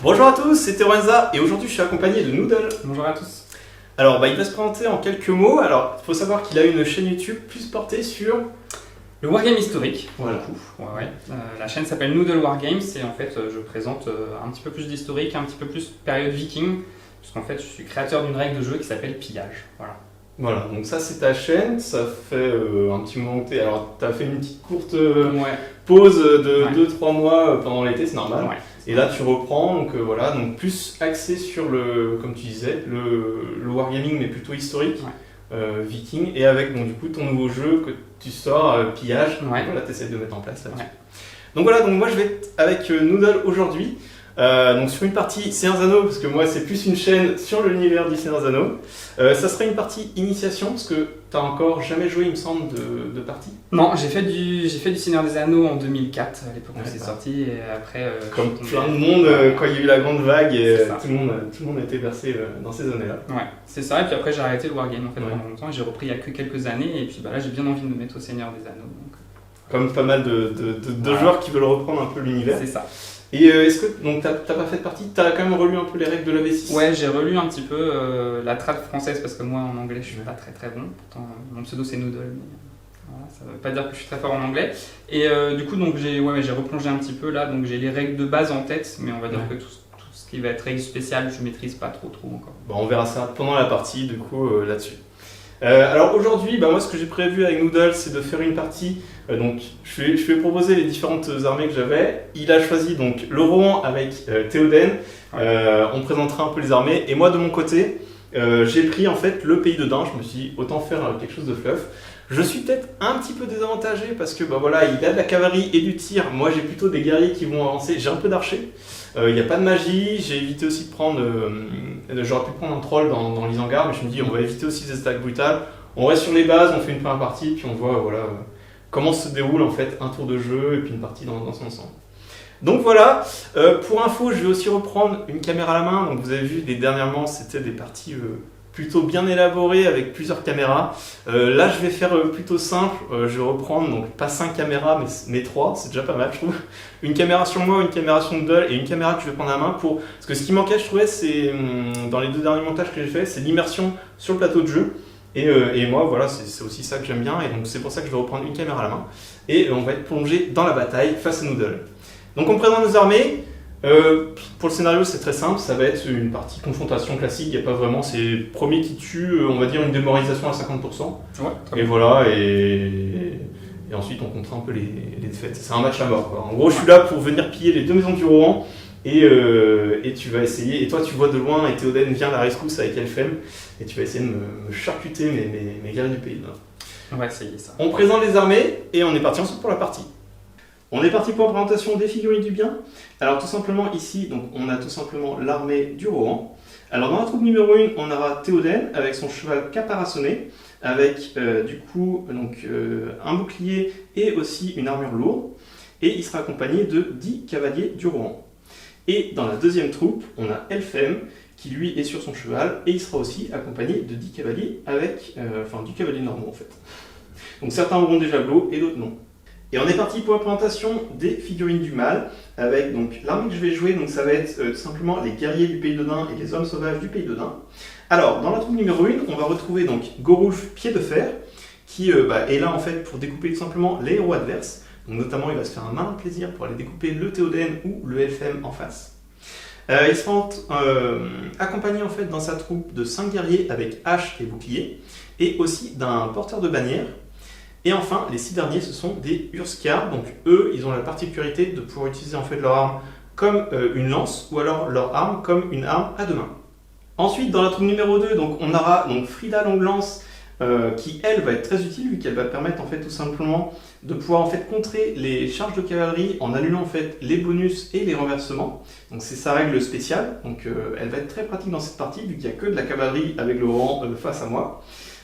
Bonjour à tous, c'est Terenza et aujourd'hui je suis accompagné de Noodle. Bonjour à tous. Alors il va se présenter en quelques mots. Alors il faut savoir qu'il a une chaîne YouTube plus portée sur... Le Wargame historique, Voilà. La chaîne s'appelle Noodle Wargames et en fait je présente un petit peu plus d'historique, un petit peu plus période viking, puisqu'en fait je suis créateur d'une règle de jeu qui s'appelle Pillage. Voilà, donc ça c'est ta chaîne, ça fait un petit moment que t'as fait une petite courte pause de 2-3 mois pendant l'été, c'est normal. Ouais. Et là tu reprends, donc voilà, donc plus axé sur le, comme tu disais, le wargaming mais plutôt historique, viking, et avec donc, du coup ton nouveau jeu que tu sors, Pillage, voilà, tu essaies de mettre en place là-dessus. Donc voilà, donc moi je vais être avec Noodle aujourd'hui, donc sur une partie Seigneur des Anneaux, parce que moi c'est plus une chaîne sur l'univers du Seigneur des Anneaux. Ça serait une partie initiation, parce que t'as encore jamais joué il me semble de partie. Non, j'ai fait du Seigneur des Anneaux en 2004, à l'époque où c'est sorti, et après... Comme plein de monde, quand il y a eu la grande vague, et tout le monde a été versé dans ces années-là. Ouais, c'est ça, et puis après j'ai arrêté le Wargame en fait, pendant longtemps, et j'ai repris il y a que quelques années, et puis là j'ai bien envie de me mettre au Seigneur des Anneaux. Donc... Comme pas mal de joueurs qui veulent reprendre un peu l'univers. C'est ça. Et est-ce que donc t'as pas fait de partie, t'as quand même relu un peu les règles de la V6? Ouais, j'ai relu un petit peu la trad française parce que moi en anglais je suis pas très bon. Pourtant mon pseudo c'est Noodle, mais voilà, ça veut pas dire que je suis très fort en anglais. Et du coup donc j'ai replongé un petit peu là, donc j'ai les règles de base en tête, mais on va dire que tout ce qui va être règles spéciales je maîtrise pas trop encore. Bon, on verra ça pendant la partie du coup là-dessus. Alors aujourd'hui, moi ce que j'ai prévu avec Noodle, c'est de faire une partie. Donc je vais proposer les différentes armées que j'avais. Il a choisi donc le Rohan avec Théoden. On présentera un peu les armées. Et moi de mon côté, j'ai pris en fait le pays de Dain. Je me suis dit autant faire quelque chose de fluff. Je suis peut-être un petit peu désavantagé parce que voilà, il a de la cavalerie et du tir. Moi j'ai plutôt des guerriers qui vont avancer. J'ai un peu d'archers. Il n'y a pas de magie. J'ai évité aussi de prendre. J'aurais pu prendre un troll dans l'Isengard, mais je me dis on va éviter aussi des attaques brutales. On reste sur les bases, on fait une première partie, puis on voit comment se déroule en fait un tour de jeu et puis une partie dans son ensemble. Donc voilà, pour info, je vais aussi reprendre une caméra à la main. Donc vous avez vu, dernièrement, c'était des parties plutôt bien élaborées avec plusieurs caméras. Là, je vais faire plutôt simple. Je vais reprendre, donc pas 5 caméras, mais 3, c'est déjà pas mal, je trouve. Une caméra sur moi, une caméra sur Noodle et une caméra que je vais prendre à la main parce que ce qui manquait, je trouvais, c'est dans les 2 derniers montages que j'ai fait, c'est l'immersion sur le plateau de jeu. Et moi, voilà, c'est aussi ça que j'aime bien, et donc c'est pour ça que je vais reprendre une caméra à la main. Et on va être plongé dans la bataille face à Noodle. Donc on présente nos armées. Pour le scénario, c'est très simple, ça va être une partie confrontation classique, il n'y a pas vraiment, c'est premier qui tue, on va dire une démoralisation à 50%. Et voilà, et ensuite on comptera un peu les défaites. C'est un match à mort, quoi. En gros, je suis là pour venir piller les 2 maisons du Rohan. Et tu vas essayer, et toi tu vois de loin, et Théoden vient à la rescousse avec Elfhem, et tu vas essayer de me charcuter mes guerriers du pays. On va essayer ça. On présente les armées, et on est parti ensuite pour la partie. On est parti pour la présentation des figurines du bien. Alors tout simplement ici, donc, on a tout simplement l'armée du Rohan. Alors dans la troupe numéro 1, on aura Théoden avec son cheval caparaçonné, avec un bouclier et aussi une armure lourde, et il sera accompagné de 10 cavaliers du Rohan. Et dans la deuxième troupe, on a Elfhem, qui lui est sur son cheval, et il sera aussi accompagné de 10 cavaliers avec, du cavalier normand en fait. Donc certains auront déjà Glo et d'autres non. Et on est parti pour la présentation des figurines du mal, avec donc l'armée que je vais jouer, donc ça va être tout simplement les guerriers du pays de Dain et les hommes sauvages du pays de Dain. Alors, dans la troupe numéro 1, on va retrouver donc Gorouge Pied de Fer, qui est là en fait pour découper tout simplement les héros adverses. Donc notamment, il va se faire un malin plaisir pour aller découper le Théoden ou le Elfhem en face. Il sera accompagné en fait dans sa troupe de 5 guerriers avec hache et bouclier, et aussi d'un porteur de bannière. Et enfin, les 6 derniers, ce sont des Urskar. Donc eux, ils ont la particularité de pouvoir utiliser en fait leur arme comme une lance, ou alors leur arme comme une arme à 2 mains. Ensuite, dans la troupe numéro 2, donc, on aura donc, Frida Longlance, qui elle va être très utile vu qu'elle va permettre en fait tout simplement de pouvoir en fait contrer les charges de cavalerie en annulant en fait les bonus et les renversements. Donc c'est sa règle spéciale, donc elle va être très pratique dans cette partie vu qu'il n'y a que de la cavalerie avec le Rohan face à moi.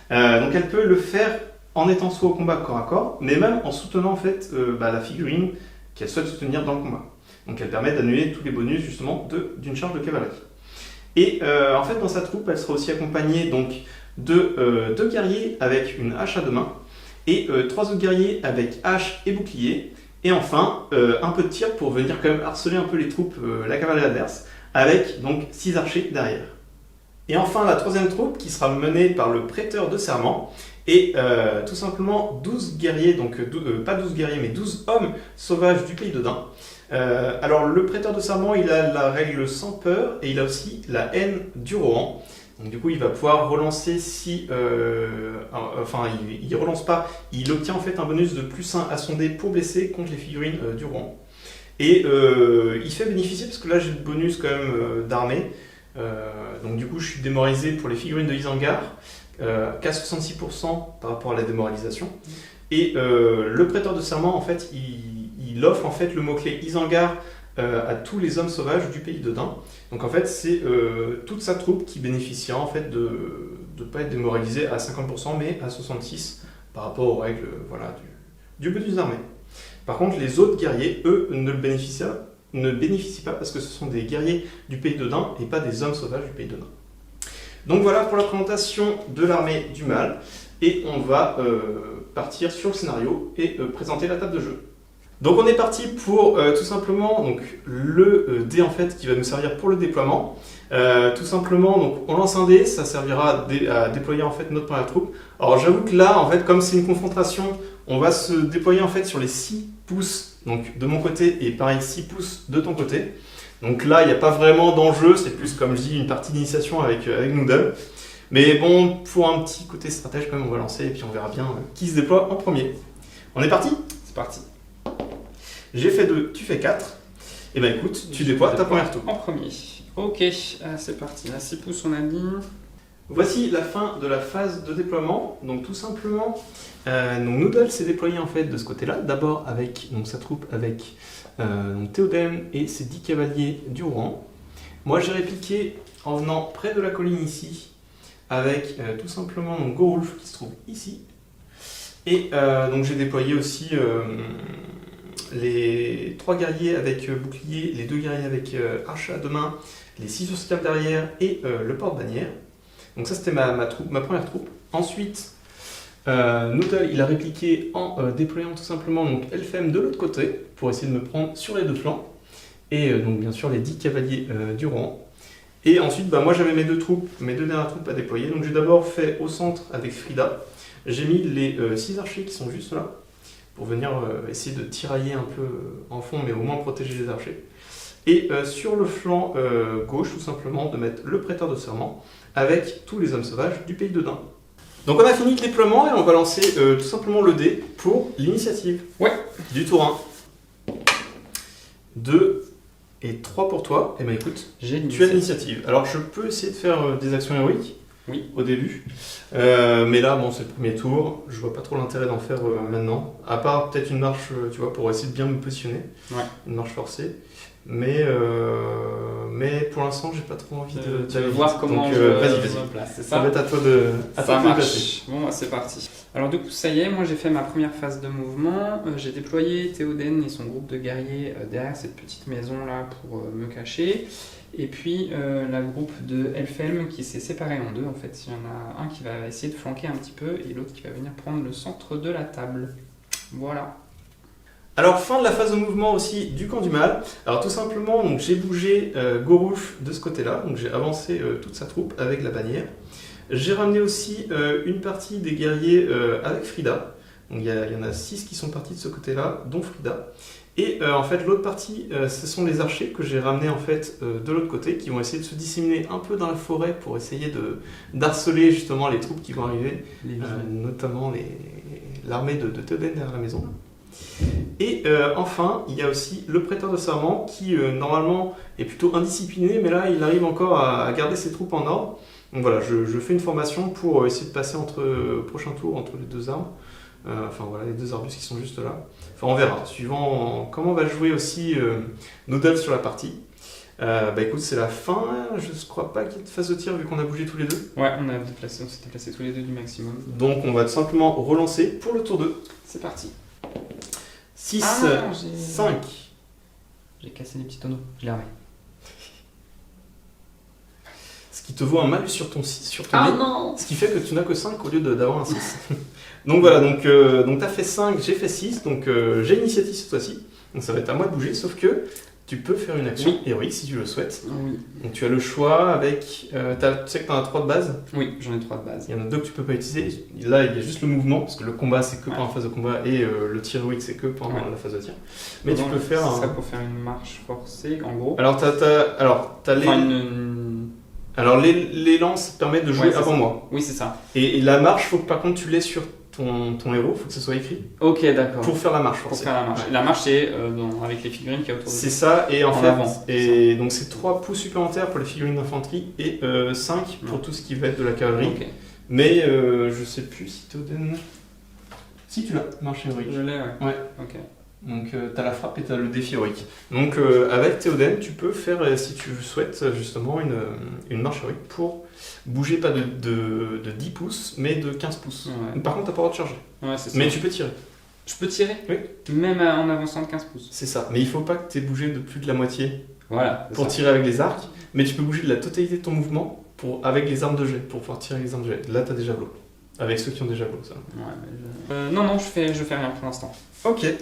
Donc elle peut le faire en étant soit au combat corps à corps, mais même en soutenant en fait la figurine qu'elle souhaite soutenir dans le combat. Donc elle permet d'annuler tous les bonus justement d'une charge de cavalerie. Et en fait dans sa troupe elle sera aussi accompagnée donc de 2 guerriers avec une hache à 2 mains et 3 autres guerriers avec hache et bouclier, et enfin un peu de tir pour venir quand même harceler un peu les troupes, la cavalerie adverse, avec donc 6 archers derrière. Et enfin la troisième troupe qui sera menée par le prêteur de serment et tout simplement 12 guerriers, donc pas 12 guerriers mais 12 hommes sauvages du pays de Dain. Alors le prêteur de serment il a la règle sans peur et il a aussi la haine du Rohan. Donc du coup il va pouvoir relancer si... il relance pas, il obtient en fait un bonus de +1 à son dé pour blesser contre les figurines du Rohan. Et il fait bénéficier, parce que là j'ai le bonus quand même d'armée, donc du coup je suis démoralisé pour les figurines de Isengard, qu'à 66% par rapport à la démoralisation. Et le prêteur de serment en fait il offre en fait le mot-clé Isengard à tous les hommes sauvages du pays de Dain. Donc en fait c'est toute sa troupe qui bénéficiera en fait de ne pas être démoralisée à 50% mais à 66% par rapport aux règles du bonus d'armée. Par contre les autres guerriers, eux, ne bénéficient pas parce que ce sont des guerriers du pays de Dain et pas des hommes sauvages du pays de Dain. Donc voilà pour la présentation de l'armée du mal et on va partir sur le scénario et présenter la table de jeu. Donc on est parti pour tout simplement donc, le dé en fait qui va nous servir pour le déploiement. Tout simplement donc on lance un dé, ça servira à déployer en fait notre première troupe. Alors j'avoue que là en fait comme c'est une confrontation, on va se déployer en fait sur les 6 pouces donc de mon côté et pareil 6 pouces de ton côté. Donc là il n'y a pas vraiment d'enjeu, c'est plus comme je dis une partie d'initiation avec Noodle. Mais bon pour un petit côté stratège quand même on va lancer et puis on verra bien qui se déploie en premier. On est parti ? C'est parti. J'ai fait 2, tu fais 4. Et ben écoute, tu déploies ta première tour. En premier. Ok, c'est parti. Là, 6 pouces, on a dit. Voici la fin de la phase de déploiement. Donc tout simplement, Noodle s'est déployé en fait de ce côté-là. D'abord avec donc, sa troupe avec Théoden et ses 10 cavaliers du Rohan. Moi j'ai répliqué en venant près de la colline ici avec tout simplement Gorulf qui se trouve ici. Et donc j'ai déployé aussi les 3 guerriers avec bouclier, les 2 guerriers avec arche à 2 mains, les 6 esclaves derrière et le porte-bannière. Donc ça c'était ma première troupe. Ensuite, Noodle il a répliqué en déployant tout simplement donc, Elfhem de l'autre côté pour essayer de me prendre sur les 2 flancs. Et donc bien sûr les 10 cavaliers du Rohan. Et ensuite moi j'avais mes 2 dernières troupes à déployer. Donc j'ai d'abord fait au centre avec Frida. J'ai mis les 6 archers qui sont juste là pour venir essayer de tirailler un peu en fond, mais au moins protéger les archers. Et sur le flanc gauche, tout simplement, de mettre le prêteur de serment avec tous les hommes sauvages du pays de Dain. Donc on a fini le déploiement et on va lancer tout simplement le dé pour l'initiative. Ouais. Du tour 1. 2 et 3 pour toi. Et ben écoute, tu as l'initiative. Alors je peux essayer de faire des actions héroïques. Oui. Au début. Mais là, bon, c'est le premier tour. Je vois pas trop l'intérêt d'en faire maintenant. À part peut-être une marche, tu vois, pour essayer de bien me positionner. Ouais. Une marche forcée. Mais pour l'instant, j'ai pas trop envie de... Tu veux voir comment vas-y. me place, c'est ça ? Ça va être à toi de marche. Bon, c'est parti. Alors du coup, ça y est, moi j'ai fait ma première phase de mouvement. J'ai déployé Théoden et son groupe de guerriers derrière cette petite maison là pour me cacher. Et puis la groupe de Elfhem qui s'est séparée en 2 en fait. Il y en a un qui va essayer de flanquer un petit peu et l'autre qui va venir prendre le centre de la table. Voilà. Alors fin de la phase de mouvement aussi du camp du mal. Alors tout simplement, donc j'ai bougé Gorulf de ce côté-là, donc j'ai avancé toute sa troupe avec la bannière. J'ai ramené aussi une partie des guerriers avec Frida. Donc il y en a 6 qui sont partis de ce côté-là, dont Frida. Et en fait l'autre partie, ce sont les archers que j'ai ramenés en fait de l'autre côté, qui vont essayer de se disséminer un peu dans la forêt pour essayer d'harceler justement les troupes qui vont arriver, notamment l'armée de Théoden derrière la maison. Et enfin, il y a aussi le prêteur de serment qui normalement est plutôt indiscipliné, mais là il arrive encore à garder ses troupes en ordre. Donc voilà, je fais une formation pour essayer de passer prochain tour entre les 2 arbres. Les 2 arbustes qui sont juste là. Enfin on verra, suivant comment va jouer aussi Noodle sur la partie. Écoute, c'est la fin, je ne crois pas qu'il y ait de phase de tir vu qu'on a bougé tous les 2. Ouais, on s'est déplacé tous les 2 du maximum. Donc on va tout simplement relancer pour le tour 2. C'est parti. 6, 5. J'ai cassé les petits tonneaux, je les remets. Ce qui te vaut un malus sur ton dé. Non. Ce qui fait que tu n'as que 5 au lieu d'avoir un 6. Donc voilà, donc tu as fait 5, j'ai fait 6, donc j'ai l'initiative cette fois-ci. Donc ça va être à moi de bouger, sauf que tu peux faire une action Oui. héroïque si tu le souhaites. Oui. Donc tu as le choix avec... tu sais que tu en as 3 de base. Oui, j'en ai 3 de base. Il y en a 2 que tu peux pas utiliser. Là, il y a juste le mouvement, parce que le combat, c'est que Ouais. pendant la phase de combat, et le tir héroïque, c'est que pendant la phase de tir. Mais Non, tu peux faire... ça pour faire une marche forcée, en gros. Alors, t'as les... Enfin, Alors, les lances permettent de jouer Ouais, c'est avant ça. moi. Oui, c'est ça. Et la marche, faut que par contre tu l'aies sur ton héros, faut que ce soit écrit. Ok, d'accord. Pour faire la marche, Pour forcément. faire la marche. Ouais. La marche, c'est avec les figurines qu'il y a autour de C'est ça, et en En fait, avant. et donc c'est 3 pouces supplémentaires pour les figurines d'infanterie et 5 pour tout ce qui va être de la cavalerie. Ok. Mais je sais plus si Théoden. Si tu l'as, marche héroïque. Je l'ai, ouais. Ouais. Ok. Donc t'as la frappe et t'as le défi héroïque. Donc avec Théoden, tu peux faire, si tu souhaites, justement une marche héroïque pour bouger pas de 10 pouces, mais de 15 pouces. Ouais. Par contre, t'as pas le droit de charger. Ouais, c'est ça. Mais tu peux tirer. Je peux tirer Oui. Même en avançant de 15 pouces. C'est ça. Mais il faut pas que tu aies bougé de plus de la moitié Voilà. c'est pour ça. tirer avec les arcs, mais tu peux bouger de la totalité de ton mouvement avec les armes de jet, pour pouvoir tirer avec les armes de jet. Là, t'as déjà javelot. Avec ceux qui ont déjà javelot, ça. Ouais, mais non, je fais rien pour l'instant. Ok. Ouais.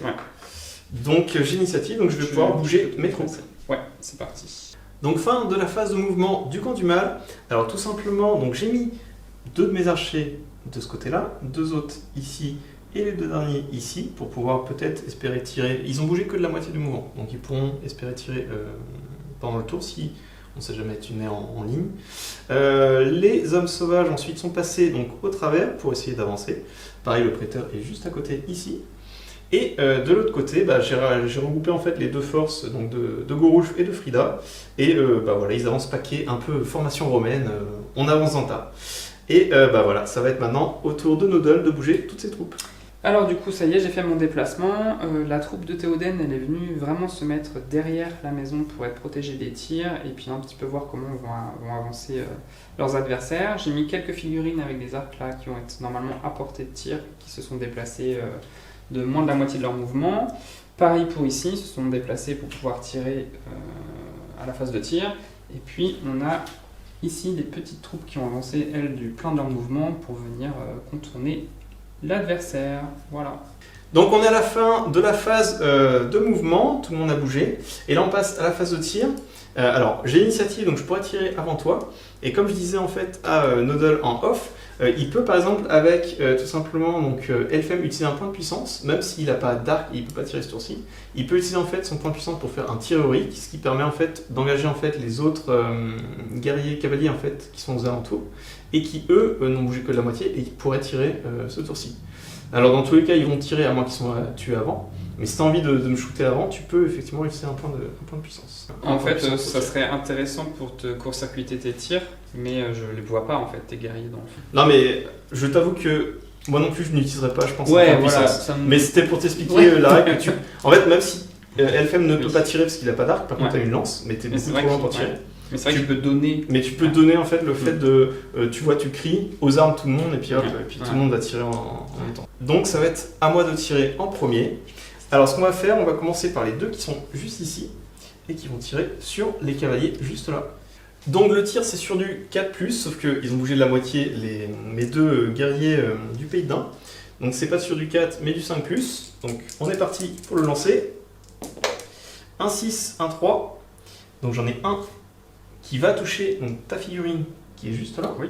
Donc j'ai l'initiative, donc je vais pouvoir bouger mes troupes. Ouais, c'est parti. Donc fin de la phase de mouvement du camp du mal. Alors tout simplement, donc j'ai mis 2 de mes archers de ce côté-là, 2 autres ici et les 2 derniers ici pour pouvoir peut-être espérer tirer. Ils ont bougé que de la moitié du mouvement, donc ils pourront espérer tirer pendant le tour si on ne sait jamais tu mets en ligne. Les hommes sauvages ensuite sont passés donc au travers pour essayer d'avancer. Pareil, le prêteur est juste à côté ici. Et de l'autre côté, j'ai regroupé en fait les 2 forces donc de Gorouche et de Frida. Et voilà, ils avancent paquet, un peu formation romaine, on avance en tas. Et voilà, ça va être maintenant au tour de Noddle de bouger toutes ses troupes. Alors du coup, ça y est, j'ai fait mon déplacement. La troupe de Théoden, elle est venue vraiment se mettre derrière la maison pour être protégée des tirs et puis un petit peu voir comment vont avancer leurs adversaires. J'ai mis quelques figurines avec des arcs là qui vont être normalement à portée de tir, qui se sont déplacés de moins de la moitié de leur mouvement. Pareil pour ici, ils se sont déplacés pour pouvoir tirer à la phase de tir. Et puis on a ici des petites troupes qui ont avancé, elles, du plein de leur mouvement pour venir contourner l'adversaire. Voilà. Donc on est à la fin de la phase de mouvement, tout le monde a bougé. Et là on passe à la phase de tir. Alors j'ai l'initiative, donc je pourrais tirer avant toi. Et comme je disais en fait à Noddle en off, il peut par exemple avec tout simplement donc Elfhem utiliser un point de puissance, même s'il n'a pas d'arc et il peut pas tirer ce tour-ci. Il peut utiliser en fait son point de puissance pour faire un tir héroïque, ce qui permet en fait d'engager en fait les autres guerriers cavaliers en fait qui sont aux alentours et qui eux n'ont bougé que de la moitié et qui pourraient tirer ce tour-ci. Alors dans tous les cas ils vont tirer à moins qu'ils soient tués avant. Mais si tu as envie de me shooter avant, tu peux effectivement utiliser un point de puissance. En fait, ça serait intéressant pour te court-circuiter tes tirs, mais je les vois pas en fait, tes guerriers dans le film. Non mais je t'avoue que moi non plus je n'utiliserai pas, je pense, un Ouais, point de voilà. puissance. Mais c'était pour t'expliquer la règle que tu... En fait, même si Elfhem ne peut pas tirer parce qu'il n'a pas d'arc, par contre tu as une lance, mais tu es beaucoup trop loin pour tirer. Mais c'est vrai que tu peux donner. Mais tu peux donner en fait le fait de, tu vois, tu cries aux armes tout le monde et puis hop, et puis tout le monde va tirer en même temps. Donc ça va être à moi de tirer en premier. Alors ce qu'on va faire, on va commencer par les 2 qui sont juste ici et qui vont tirer sur les cavaliers juste là. Donc le tir c'est sur du 4+, sauf qu'ils ont bougé de la moitié mes 2 guerriers du Pays de Dain. Donc c'est pas sur du 4 mais du 5+. Donc on est parti pour le lancer. Un 6, un 3. Donc j'en ai un qui va toucher donc, ta figurine qui est juste là. Oui.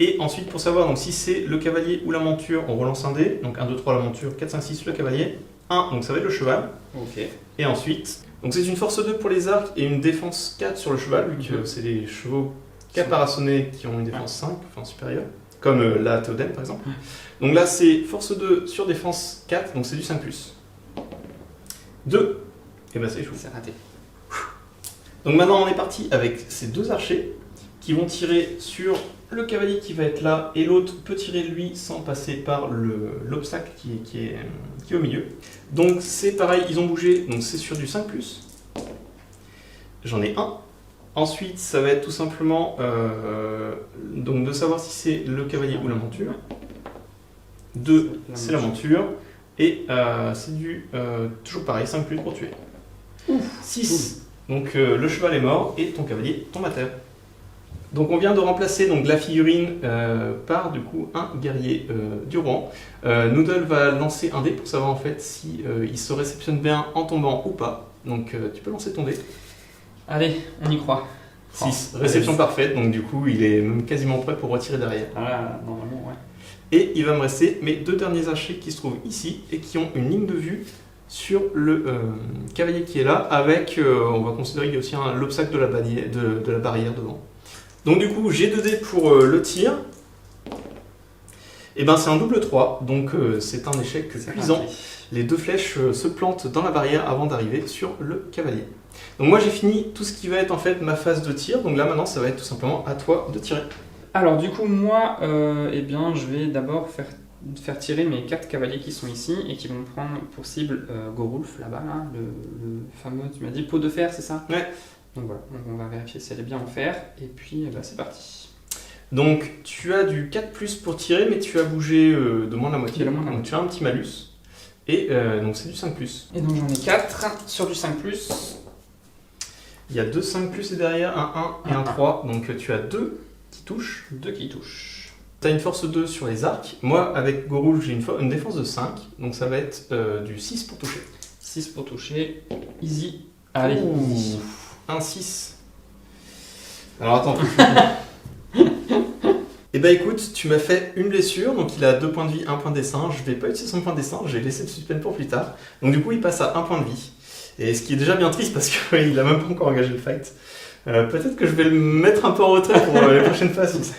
Et ensuite, pour savoir donc, si c'est le cavalier ou la monture, on relance un dé. Donc 1, 2, 3 la monture, 4, 5, 6 le cavalier. 1, donc ça va être le cheval. Ok. Et ensuite, donc c'est une force 2 pour les arcs et une défense 4 sur le cheval, vu que c'est les chevaux caparaçonnés qui ont une défense 5, enfin supérieure. Comme la Théoden par exemple. Donc là, c'est force 2 sur défense 4, donc c'est du 5+. 2. Et ben c'est échoué. C'est raté. Donc maintenant on est parti avec ces 2 archers qui vont tirer sur le cavalier qui va être là et l'autre peut tirer lui sans passer par l'obstacle qui est au milieu. Donc c'est pareil, ils ont bougé, donc c'est sur du 5+. J'en ai un. Ensuite ça va être tout simplement donc de savoir si c'est le cavalier ou la monture. 2 c'est la monture. Et c'est du toujours pareil, 5+ pour tuer. 6. Donc le cheval est mort et ton cavalier tombe à terre. Donc on vient de remplacer donc, la figurine par du coup un guerrier du rang. Noodle va lancer un dé pour savoir en fait si il se réceptionne bien en tombant ou pas. Donc tu peux lancer ton dé. Allez, on y croit. 6. Réception parfaite, donc du coup il est même quasiment prêt pour retirer derrière. Voilà, normalement, ouais. Et il va me rester mes 2 derniers archers qui se trouvent ici et qui ont une ligne de vue sur le cavalier qui est là, avec, on va considérer qu'il y a aussi l'obstacle de la barrière devant. Donc du coup, j'ai 2 dés pour le tir. Et ben c'est un double 3, donc c'est un échec cuisant. Les 2 flèches se plantent dans la barrière avant d'arriver sur le cavalier. Donc moi j'ai fini tout ce qui va être en fait ma phase de tir, donc là maintenant ça va être tout simplement à toi de tirer. Alors du coup moi, eh bien, je vais d'abord faire tirer mes 4 cavaliers qui sont ici et qui vont prendre pour cible Gorulf là-bas, là, le fameux, tu m'as dit pot de fer, c'est ça? Ouais. Donc voilà, donc on va vérifier si elle est bien en fer et puis bah, c'est parti. Donc tu as du 4+, pour tirer, mais tu as bougé de moins de la moitié, De moins de la donc tu as un petit malus. Et donc c'est du 5+. Et donc j'en ai 4 sur du 5+. Il y a 2 5+, et derrière un 1 et un 3, donc tu as 2 qui touchent. 2 qui touchent. Tu as une force 2 sur les arcs. Moi, avec Gorulf, j'ai une défense de 5, donc ça va être du 6 pour toucher. 6 pour toucher. Easy. Allez. Ouh, un 6. Alors attends. Et bah écoute, tu m'as fait une blessure, donc il a 2 points de vie, 1 point de dessin. Je vais pas utiliser son point de dessin, j'ai laissé le suspense pour plus tard. Donc du coup, il passe à 1 point de vie. Et ce qui est déjà bien triste parce qu'il a même pas encore engagé le fight. Peut-être que je vais le mettre un peu en retrait pour les prochaines phases.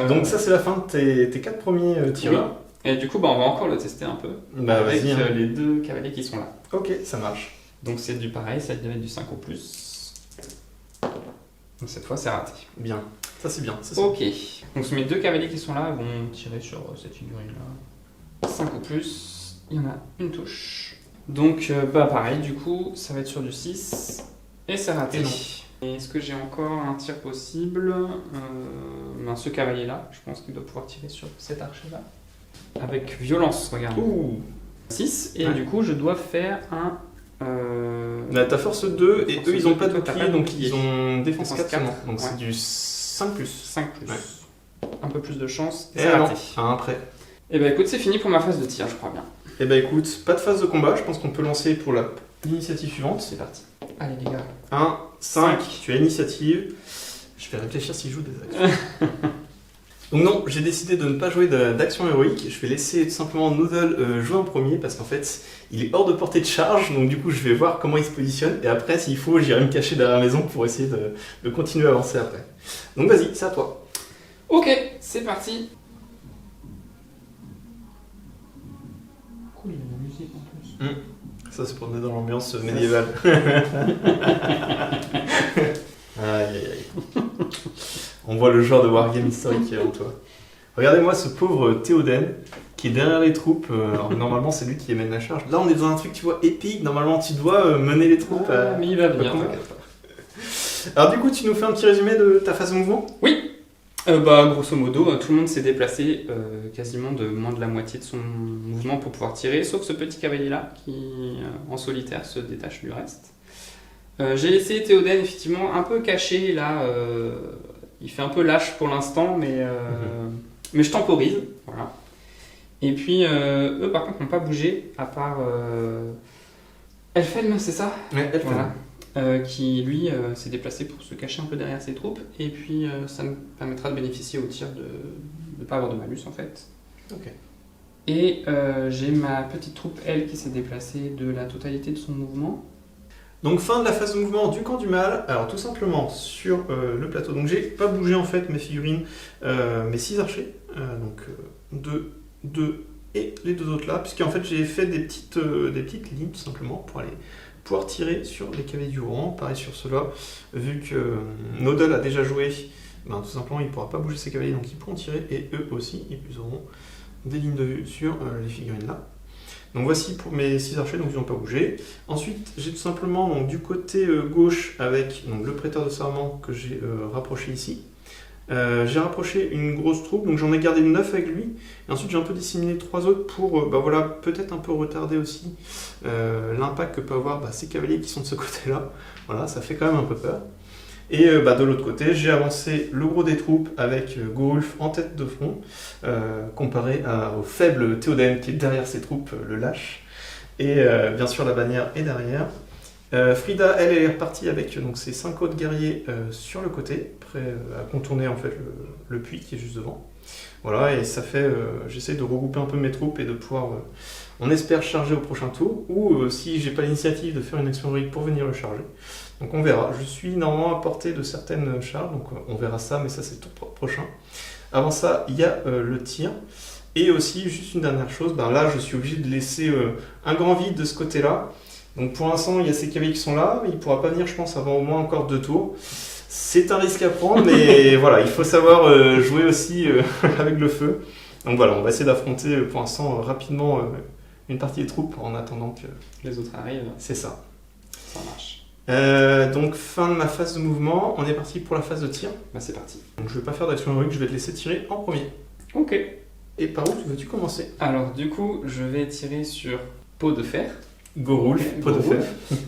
Donc ça c'est la fin de tes 4 premiers tireurs. Oui. Et du coup, bah, on va encore le tester un peu. Bah, avec vas-y, hein. Les 2 cavaliers qui sont là. Ok, ça marche. Donc c'est du pareil, ça devait être du 5 au plus. Donc cette fois c'est raté. Bien, ça c'est bien. Ok, donc mes 2 cavaliers qui sont là vont tirer sur cette figurine là. 5 au plus, il y en a une touche. Donc bah pareil, du coup ça va être sur du 6 et c'est raté. Et non. Et est-ce que j'ai encore un tir possible? Ben, ce cavalier là, je pense qu'il doit pouvoir tirer sur cet archer là. Avec violence, regarde. Ouh. 6 et Ouais. du coup je dois faire un... Là, t'as force 2 et Force eux ils ont 2, pas de toi, t'as bouclier, pas de donc bouclier. ils ont défense Défense 4 4, seulement. Donc ouais. c'est du 5+. 5 plus. Ouais. Un peu plus de chance et Et c'est alors, raté. à un prêt. Et bah écoute, c'est fini pour ma phase de tir, je crois bien. Et bah écoute, pas de phase de combat, je pense qu'on peut lancer pour l'initiative suivante. C'est parti. Allez les gars. 1, 5, 5. tu as l'initiative. Je vais réfléchir si je joue des actions. Donc non, j'ai décidé de ne pas jouer d'action héroïque. Je vais laisser tout simplement Noodle jouer en premier parce qu'en fait, il est hors de portée de charge. Donc du coup, je vais voir comment il se positionne. Et après, s'il faut, j'irai me cacher derrière la maison pour essayer de continuer à avancer après. Donc vas-y, c'est à toi. Ok, c'est parti. Cool, il y a de la musique en plus. Ça, c'est pour donner dans l'ambiance médiévale. Aïe, aïe, aïe. On voit le genre de wargame historique en toi. Regardez-moi ce pauvre Théoden qui est derrière les troupes. Alors, normalement, c'est lui qui mène la charge. Là, on est dans un truc, tu vois, épique. Normalement, tu dois mener les troupes. Mais il va au bien, combat. t'inquiète pas. Alors, du coup, tu nous fais un petit résumé de ta phase de mouvement? Oui. Bah grosso modo, tout le monde s'est déplacé quasiment de moins de la moitié de son mouvement pour pouvoir tirer, sauf ce petit cavalier là qui en solitaire se détache du reste. J'ai laissé Théoden effectivement un peu caché là, il fait un peu lâche pour l'instant, mais je temporise, voilà. Et puis eux par contre n'ont pas bougé, à part Elfhelm, c'est ça? Ouais, elle fait. Voilà. Qui lui s'est déplacé pour se cacher un peu derrière ses troupes, et puis ça me permettra de bénéficier au tir de ne pas avoir de malus en fait. Ok. Et j'ai ma petite troupe, elle, qui s'est déplacée de la totalité de son mouvement. Donc fin de la phase de mouvement du camp du mal. Alors tout simplement sur le plateau. Donc j'ai pas bougé en fait mes figurines, mes 6 archers. Donc 2 et les 2 autres là, puisqu'en fait j'ai fait des petites lignes tout simplement pour aller pouvoir tirer sur les cavaliers du rang. Pareil sur ceux-là, vu que Noodle a déjà joué, ben, tout simplement il ne pourra pas bouger ses cavaliers, donc ils pourront tirer, et eux aussi ils auront des lignes de vue sur les figurines là. Donc voici pour mes 6 archers, donc ils n'ont pas bougé. Ensuite j'ai tout simplement donc, du côté gauche avec donc, le prêteur de serment que j'ai rapproché ici. J'ai rapproché une grosse troupe, donc j'en ai gardé 9 avec lui, et ensuite j'ai un peu disséminé 3 autres pour voilà, peut-être un peu retarder aussi l'impact que peut avoir ces cavaliers qui sont de ce côté-là. Voilà, ça fait quand même un peu peur. Et de l'autre côté, j'ai avancé le gros des troupes avec Gorulf en tête de front, comparé au faible Théoden qui est derrière ses troupes, le lâche. Et bien sûr, la bannière est derrière. Frida, elle est repartie avec donc, ses 5 autres guerriers sur le côté, prêts à contourner en fait le puits qui est juste devant. Voilà, et ça fait, j'essaie de regrouper un peu mes troupes et de pouvoir, on espère, charger au prochain tour, ou si j'ai pas l'initiative, de faire une action héroïque pour venir le charger. Donc on verra. Je suis normalement à portée de certaines charges, donc on verra ça, mais ça c'est le tour prochain. Avant ça, il y a le tir. Et aussi, juste une dernière chose, là je suis obligé de laisser un grand vide de ce côté-là. Donc pour l'instant, il y a ces cavaliers qui sont là, mais il ne pourra pas venir, je pense, avant au moins encore 2 tours. C'est un risque à prendre, mais voilà, il faut savoir jouer aussi avec le feu. Donc voilà, on va essayer d'affronter pour l'instant rapidement une partie des troupes en attendant que les autres arrivent. C'est ça. Ça marche. Donc fin de ma phase de mouvement, on est parti pour la phase de tir. C'est parti. Donc je ne vais pas faire d'action héroïque, je vais te laisser tirer en premier. Ok. Et par où veux-tu commencer? Alors du coup, je vais tirer sur Peau de fer. Gorulf, Peau de fer.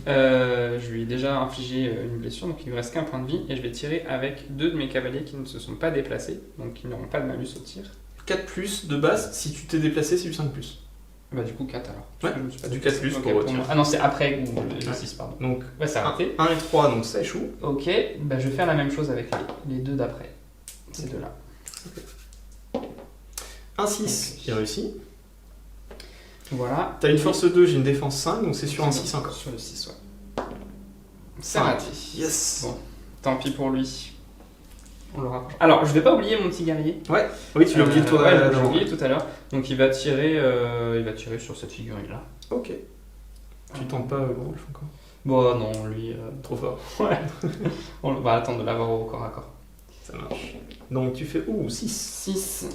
Je lui ai déjà infligé une blessure, donc il lui reste qu'un point de vie, et je vais tirer avec 2 de mes cavaliers qui ne se sont pas déplacés, donc qui n'auront pas de malus au tir. 4+ de base, si tu t'es déplacé, c'est du 5+. Du coup 4 alors. Ouais, je me suis pas du déplacé. 4+ pour tir. Ah non, c'est après ou le 6, pardon. Donc ouais, c'est raté. 1 et 3, donc ça échoue. Ok, je vais faire la même chose avec les 2 d'après. Ces 2 là. Un 6, il réussit. Voilà. T'as une force 2, j'ai une défense 5, donc c'est sur un 6 encore. Sur le 6, ouais. C'est raté. Yes. Bon, tant pis pour lui. On le rapproche. Alors, je vais pas oublier mon petit guerrier. Ouais. Oui, tu l'as oublié tout à l'heure. J'ai oublié tout à l'heure. Donc il va tirer sur cette figurine là. Ok. Tu tentes pas Gorulf encore? Bon non, lui trop fort. Ouais. On va attendre de l'avoir au corps à corps. Ça marche. Donc tu fais 6. 6,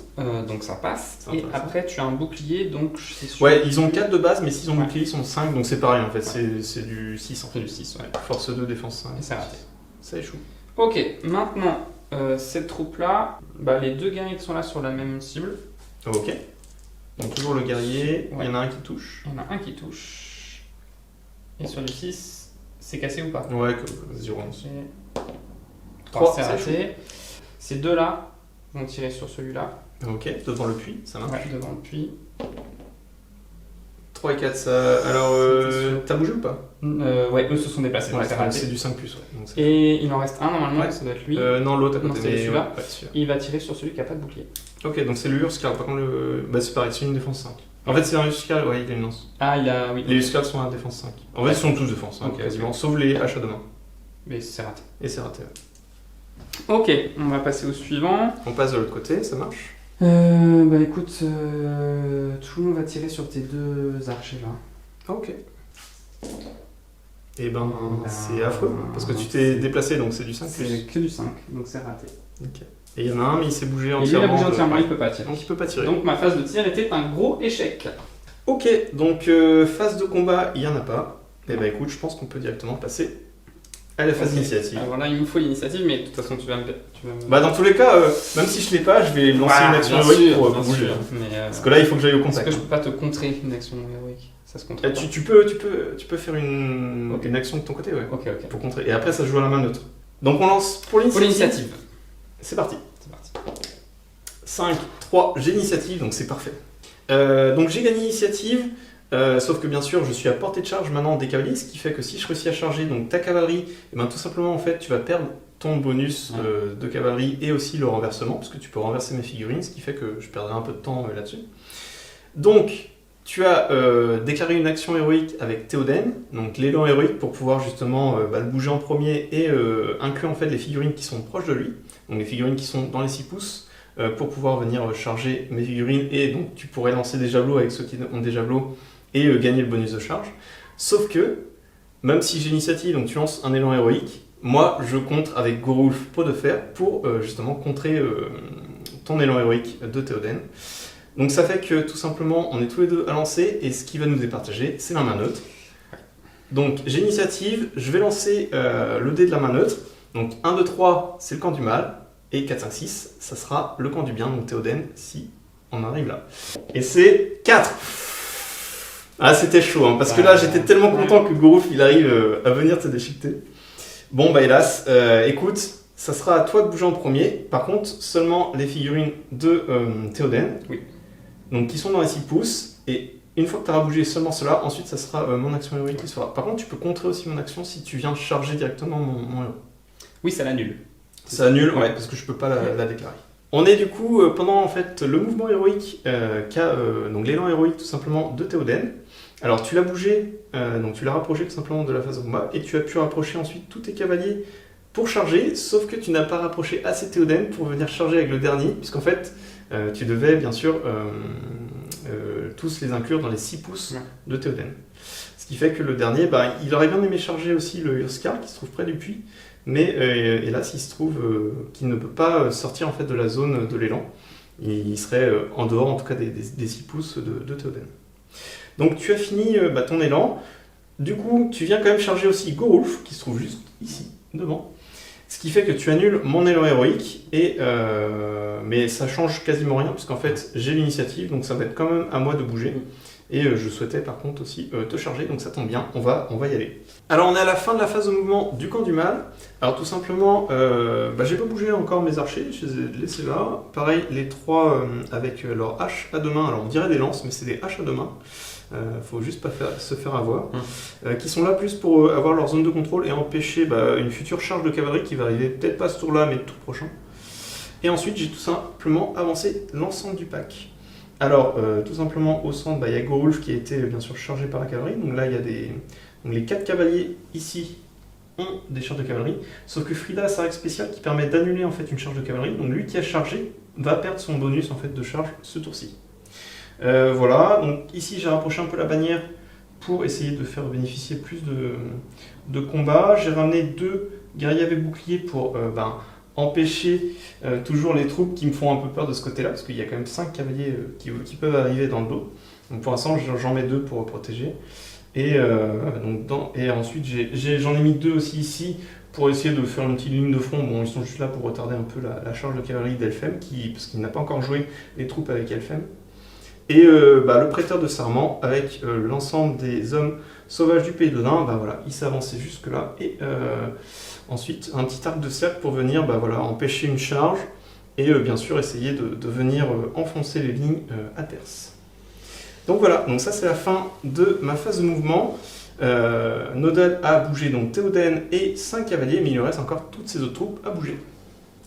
donc ça passe. Et intéressant. après tu as un bouclier, donc c'est sûr. Ouais, ils ont 4 de base, mais s'ils ont Ouais. bouclier, ils sont 5, donc c'est pareil en fait, Ouais. c'est du 6 en C'est fait. du 6, ouais. Force 2, défense 5. Et c'est raté. Ça échoue. Ok, maintenant, cette troupe-là, les 2 guerriers qui sont là sur la même cible. Ok. Donc toujours le guerrier, Ouais. il y en a un qui touche. Il y en a un qui touche. Et sur le 6, c'est cassé ou pas? Ouais, 0. 3, c'est ça raté. Ces 2-là vont tirer sur celui-là. Ok, devant le puits, ça marche. Ouais, devant le puits. 3 et 4, ça. Alors, t'as bougé ou pas? Ouais, eux se sont déplacés, donc Ouais, c'est raté. c'est du 5+. Ouais, donc c'est- Et il en reste un normalement, Ouais. ça doit être lui. non, l'autre à Non, côté. c'est mais celui-là. ouais, celui-là. Il va tirer sur celui qui n'a pas de bouclier. Ok, donc c'est le Hurskal. Par contre, c'est pareil, c'est une défense 5. En fait, c'est un Hurskal, ouais, il a une lance. Ah, il a. Oui. Les Hurskals sont à défense 5. En fait, ils sont tous défense 5, Ok, quasiment, sauf les haches à deux mains. Mais c'est raté. Et c'est raté. Ouais. Ok, on va passer au suivant. On passe de l'autre côté, ça marche. Écoute, tout le monde va tirer sur tes 2 archers là. Ok. Et c'est affreux, parce que tu t'es déplacé, donc c'est du 5+. C'est que du 5, donc c'est raté. Ok. Et il y en a un, mais il s'est bougé Et lui, entièrement. il a bougé entièrement, il peut pas tirer. Donc il peut pas tirer. Donc ma phase de tir était un gros échec. Ok, donc phase de combat, il y en a pas. Et écoute, je pense qu'on peut directement passer à la phase d'initiative. Alors là, il nous faut l'initiative, mais de toute façon, tu vas me. Dans tous les cas, même si je l'ai pas, je vais lancer une action héroïque pour bouger. Parce que là, il faut que j'aille au Parce contact. que je peux pas te contrer une action héroïque. Ça se contre. Tu peux faire une action de ton côté, ouais. Ok. Pour contrer. Et après, ça se joue à la main neutre. Donc on lance pour Pour l'initiative. l'initiative. C'est parti. C'est parti. 5, 3, j'ai l'initiative, donc c'est parfait. Donc j'ai gagné l'initiative, sauf que bien sûr je suis à portée de charge maintenant des cavaliers, ce qui fait que si je réussis à charger donc, ta cavalerie, tout simplement en fait tu vas perdre ton bonus de cavalerie et aussi le renversement, parce que tu peux renverser mes figurines, ce qui fait que je perdrai un peu de temps là-dessus. Donc tu as déclaré une action héroïque avec Théoden, donc l'élan héroïque pour pouvoir justement le bouger en premier et inclure en fait les figurines qui sont proches de lui, donc les figurines qui sont dans les 6 pouces, pour pouvoir venir charger mes figurines, et donc tu pourrais lancer des javelots avec ceux qui ont des javelots et gagner le bonus de charge. Sauf que, même si j'ai l'initiative, donc tu lances un élan héroïque, moi je contre avec Gorulf Peau de fer pour justement contrer ton élan héroïque de Théoden. Donc ça fait que tout simplement on est tous les deux à lancer, et ce qui va nous départager c'est la main neutre. Donc j'ai l'initiative, je vais lancer le dé de la main neutre. Donc 1, 2, 3 c'est le camp du mal, et 4, 5, 6 ça sera le camp du bien, donc Théoden si on arrive là. Et c'est 4. Ah c'était chaud, parce que là j'étais tellement content que Gorulf il arrive à venir te déchiqueter. Bon hélas, écoute, ça sera à toi de bouger en premier. Par contre, seulement les figurines de Théoden, oui. donc qui sont dans les 6 pouces, et une fois que tu auras bougé seulement cela, ensuite ça sera mon action héroïque qui se fera. Par contre, tu peux contrer aussi mon action si tu viens charger directement mon héros. Oui, ça l'annule. Ça annule, ouais, parce que je peux pas la déclarer. On est du coup pendant en fait le mouvement héroïque qu'a donc l'élan héroïque tout simplement de Théoden. Alors tu l'as bougé, donc tu l'as rapproché tout simplement de la phase de combat et tu as pu rapprocher ensuite tous tes cavaliers pour charger, sauf que tu n'as pas rapproché assez Théoden pour venir charger avec le dernier, puisqu'en fait tu devais bien sûr tous les inclure dans les 6 pouces de Théoden. Ce qui fait que le dernier, il aurait bien aimé charger aussi le Urskar qui se trouve près du puits, mais hélas il se trouve qu'il ne peut pas sortir en fait de la zone de l'élan. Il serait en dehors en tout cas des 6 pouces de Théoden. Donc tu as fini ton élan, du coup tu viens quand même charger aussi Gorulf qui se trouve juste ici, devant. Ce qui fait que tu annules mon élan héroïque, mais ça change quasiment rien puisqu'en fait j'ai l'initiative, donc ça va être quand même à moi de bouger. Et je souhaitais par contre aussi te charger, donc ça tombe bien, on va y aller. Alors on est à la fin de la phase de mouvement du camp du mal. Alors tout simplement, j'ai pas bougé encore mes archers, je les ai laissés là. Pareil, les 3 avec leurs haches à 2 mains, alors on dirait des lances, mais c'est des haches à 2 mains. Faut juste pas se faire avoir. Qui sont là plus pour avoir leur zone de contrôle et empêcher une future charge de cavalerie qui va arriver peut-être pas ce tour-là, mais le tour prochain. Et ensuite j'ai tout simplement avancé l'ensemble du pack. Alors, tout simplement, au centre, il y a Gorulf qui a été bien sûr chargé par la cavalerie. Donc là, il y a donc, les 4 cavaliers ici ont des charges de cavalerie. Sauf que Frida a sa règle spéciale qui permet d'annuler en fait une charge de cavalerie. Donc lui qui a chargé va perdre son bonus en fait de charge ce tour-ci. Voilà, donc ici j'ai rapproché un peu la bannière pour essayer de faire bénéficier plus de combats. J'ai ramené 2 guerriers avec bouclier pour empêcher toujours les troupes qui me font un peu peur de ce côté-là, parce qu'il y a quand même 5 cavaliers qui peuvent arriver dans le dos. Donc pour l'instant, j'en mets 2 pour protéger. Et ensuite, j'en ai mis 2 aussi ici pour essayer de faire une petite ligne de front. Bon, ils sont juste là pour retarder un peu la charge de cavalerie d'Elfhem, parce qu'il n'a pas encore joué les troupes avec Elfhem. Et le prêteur de serment, avec l'ensemble des hommes sauvages du pays d'Odin, il s'est avancé jusque-là. Et ensuite, un petit arc de cercle pour venir empêcher une charge et bien sûr essayer de venir enfoncer les lignes adverses. Donc voilà, donc ça c'est la fin de ma phase de mouvement. Nodal a bougé donc Théoden et 5 cavaliers, mais il lui reste encore toutes ces autres troupes à bouger.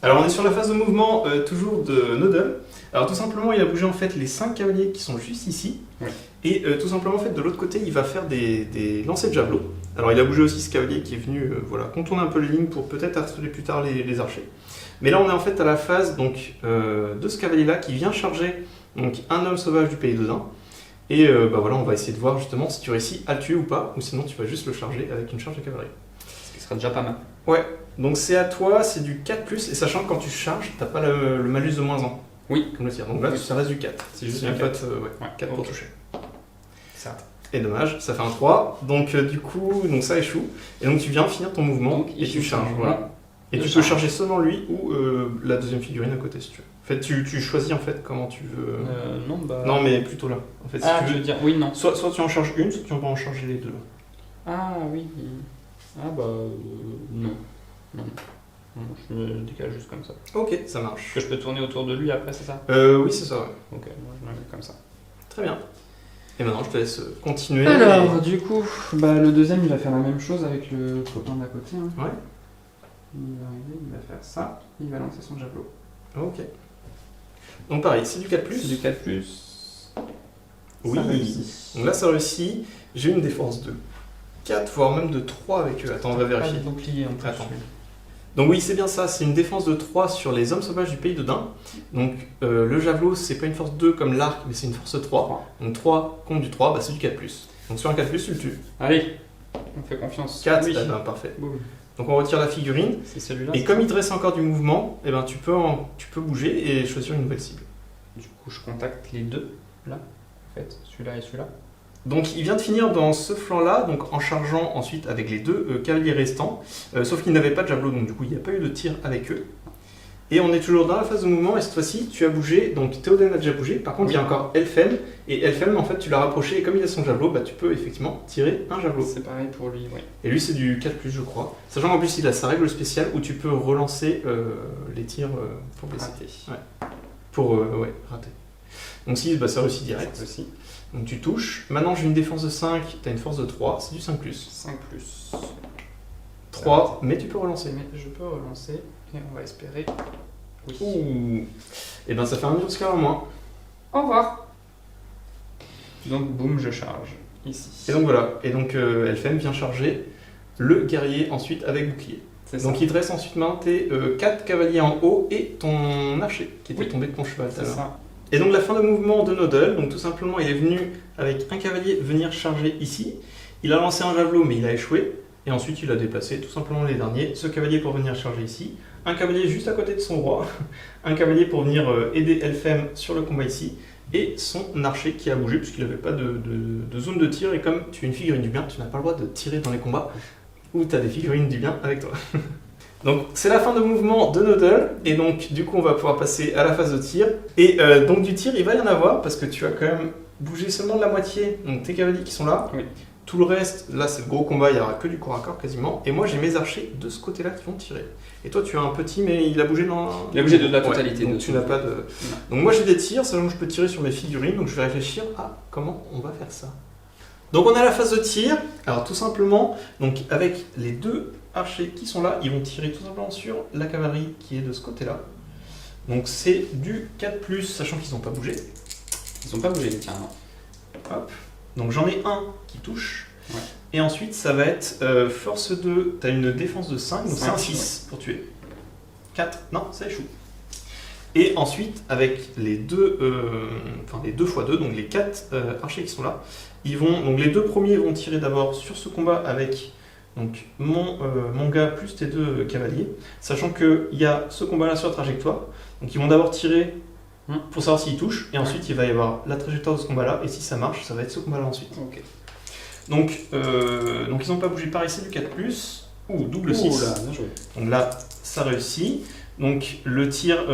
Alors on est sur la phase de mouvement toujours de Nodal. Alors tout simplement il a bougé en fait les 5 cavaliers qui sont juste ici. Ouais. Et tout simplement en fait de l'autre côté il va faire des lancers de javelot. Alors il a bougé aussi ce cavalier qui est venu contourner un peu les lignes pour peut-être harceler plus tard les archers. Mais là on est en fait à la phase donc, de ce cavalier là qui vient charger donc, un homme sauvage du pays d'Odin. Et on va essayer de voir justement si tu réussis à le tuer ou pas, ou sinon tu vas juste le charger avec une charge de cavalerie. Ce qui sera déjà pas mal. Ouais, donc c'est à toi, c'est du 4+, et sachant que quand tu charges, t'as pas le malus de -1. Oui. Comme le tir. Donc là, ça reste du 4. C'est juste un 4 pour toucher. Ça. Et dommage, ça fait un 3. Donc du coup, ça échoue. Et donc tu viens finir ton mouvement et tu charges. Voilà. Et tu peux charger seulement lui ou la deuxième figurine à côté si tu veux. En fait, tu choisis en fait comment tu veux. Non, mais plutôt là. En fait, si tu veux dire, oui, non. Soit tu en charges une, soit tu vas en charger les 2. Ah oui. Non. Non, je me décale juste comme ça. Ok, ça marche. Que je peux tourner autour de lui après, c'est ça? Oui, c'est ça, ouais. Ok, moi je me mets comme ça. Très bien. Et maintenant, je te laisse continuer. Alors, du coup, le deuxième, il va faire la même chose avec le copain d'à côté. Hein. Ouais. Il va arriver, il va faire ça, il va lancer son javelot. Ok. Donc pareil, c'est du 4+. C'est du 4+. Oui. Donc là, ça réussit. J'ai une défense de 4, voire même de 3 avec eux. Attends, on va vérifier. Bouclier en plus. Attends. Donc oui, c'est bien ça, c'est une défense de 3 sur les hommes sauvages du pays d'Odin. Donc le javelot, c'est pas une force 2 comme l'arc, mais c'est une force 3. Donc 3 contre du 3, c'est du 4+. Donc sur un 4+, tu le tues. Allez, on fait confiance. 4, oui. Parfait. Boum. Donc on retire la figurine. C'est celui-là. Et comme il te reste encore du mouvement, tu peux bouger et choisir une nouvelle cible. Du coup, je contacte les 2, là, en fait, celui-là et celui-là. Donc il vient de finir dans ce flanc-là, donc en chargeant ensuite avec les 2 cavaliers restants, sauf qu'ils n'avaient pas de javelot, donc du coup il n'y a pas eu de tir avec eux. Et on est toujours dans la phase de mouvement, et cette fois-ci tu as bougé, donc Théoden a déjà bougé, par contre il y a encore Elfhem, et Elfhem en fait tu l'as rapproché, et comme il a son javelot, tu peux effectivement tirer un javelot. C'est pareil pour lui, oui. Et lui c'est du 4+, je crois, sachant qu'en plus il a sa règle spéciale où tu peux relancer les tirs pour blesser. Rater. Ouais. Pour rater. Donc si, ça réussit direct. Aussi. Donc tu touches. Maintenant j'ai une défense de 5, tu as une force de 3, c'est du 5+. 5 plus. 3, mais tu peux relancer. Mais je peux relancer et on va espérer. Oui. Ouh. Et ben ça fait un niveau de score en moins. Au revoir. Donc boum, je charge ici. Et donc voilà. Et donc Elphem vient charger le guerrier ensuite avec bouclier. C'est Donc ça. il te reste ensuite maintenant tes 4 cavaliers en haut et ton archer qui était Oui. tombé de ton cheval tout à C'est l'heure. ça. Et donc la fin de mouvement de Nodal, donc tout simplement il est venu avec un cavalier venir charger ici. Il a lancé un javelot mais il a échoué. Et ensuite il a déplacé tout simplement les derniers. Ce cavalier pour venir charger ici. Un cavalier juste à côté de son roi. Un cavalier pour venir aider Elphem sur le combat ici. Et son archer qui a bougé puisqu'il n'avait pas de zone de tir. Et comme tu es une figurine du bien, tu n'as pas le droit de tirer dans les combats où tu as des figurines du bien avec toi. Donc c'est la fin de mouvement de Nodal. Et donc du coup on va pouvoir passer à la phase de tir. Et donc du tir il va y en avoir parce que tu as quand même bougé seulement de la moitié. Donc tes cavaliers qui sont là. Oui. Tout le reste, là c'est le gros combat, il n'y aura que du corps à corps quasiment. Et moi j'ai mes archers de ce côté-là qui vont tirer. Et toi tu as un petit, mais il a bougé dans... Il a bougé de la totalité. Donc tu n'as pas de... Donc moi j'ai des tirs, sachant que je peux tirer sur mes figurines, donc je vais réfléchir à comment on va faire ça. Donc on a la phase de tir. Alors tout simplement, donc avec les 2 archers qui sont là, ils vont tirer tout simplement sur la cavalerie qui est de ce côté-là. Donc c'est du 4+, sachant qu'ils n'ont pas bougé. Ils n'ont pas bougé, carrément. Hop. Donc j'en ai un qui touche. Ouais. Et ensuite ça va être force 2, tu as une défense de 5, donc c'est un 6 pour tuer. 4, non, ça échoue. Et ensuite avec les 2 x 2, donc les 4 archers qui sont là, donc les 2 premiers vont tirer d'abord sur ce combat avec donc, mon gars plus tes 2 cavaliers, sachant qu'il y a ce combat là sur la trajectoire, donc ils vont d'abord tirer pour savoir s'ils touchent, et ensuite il va y avoir la trajectoire de ce combat là, et si ça marche, ça va être ce combat là ensuite. Ok. Donc ils n'ont pas bougé, pareil c'est du 4+, ou double 6. Là, bien joué. Donc là ça réussit. Donc le tir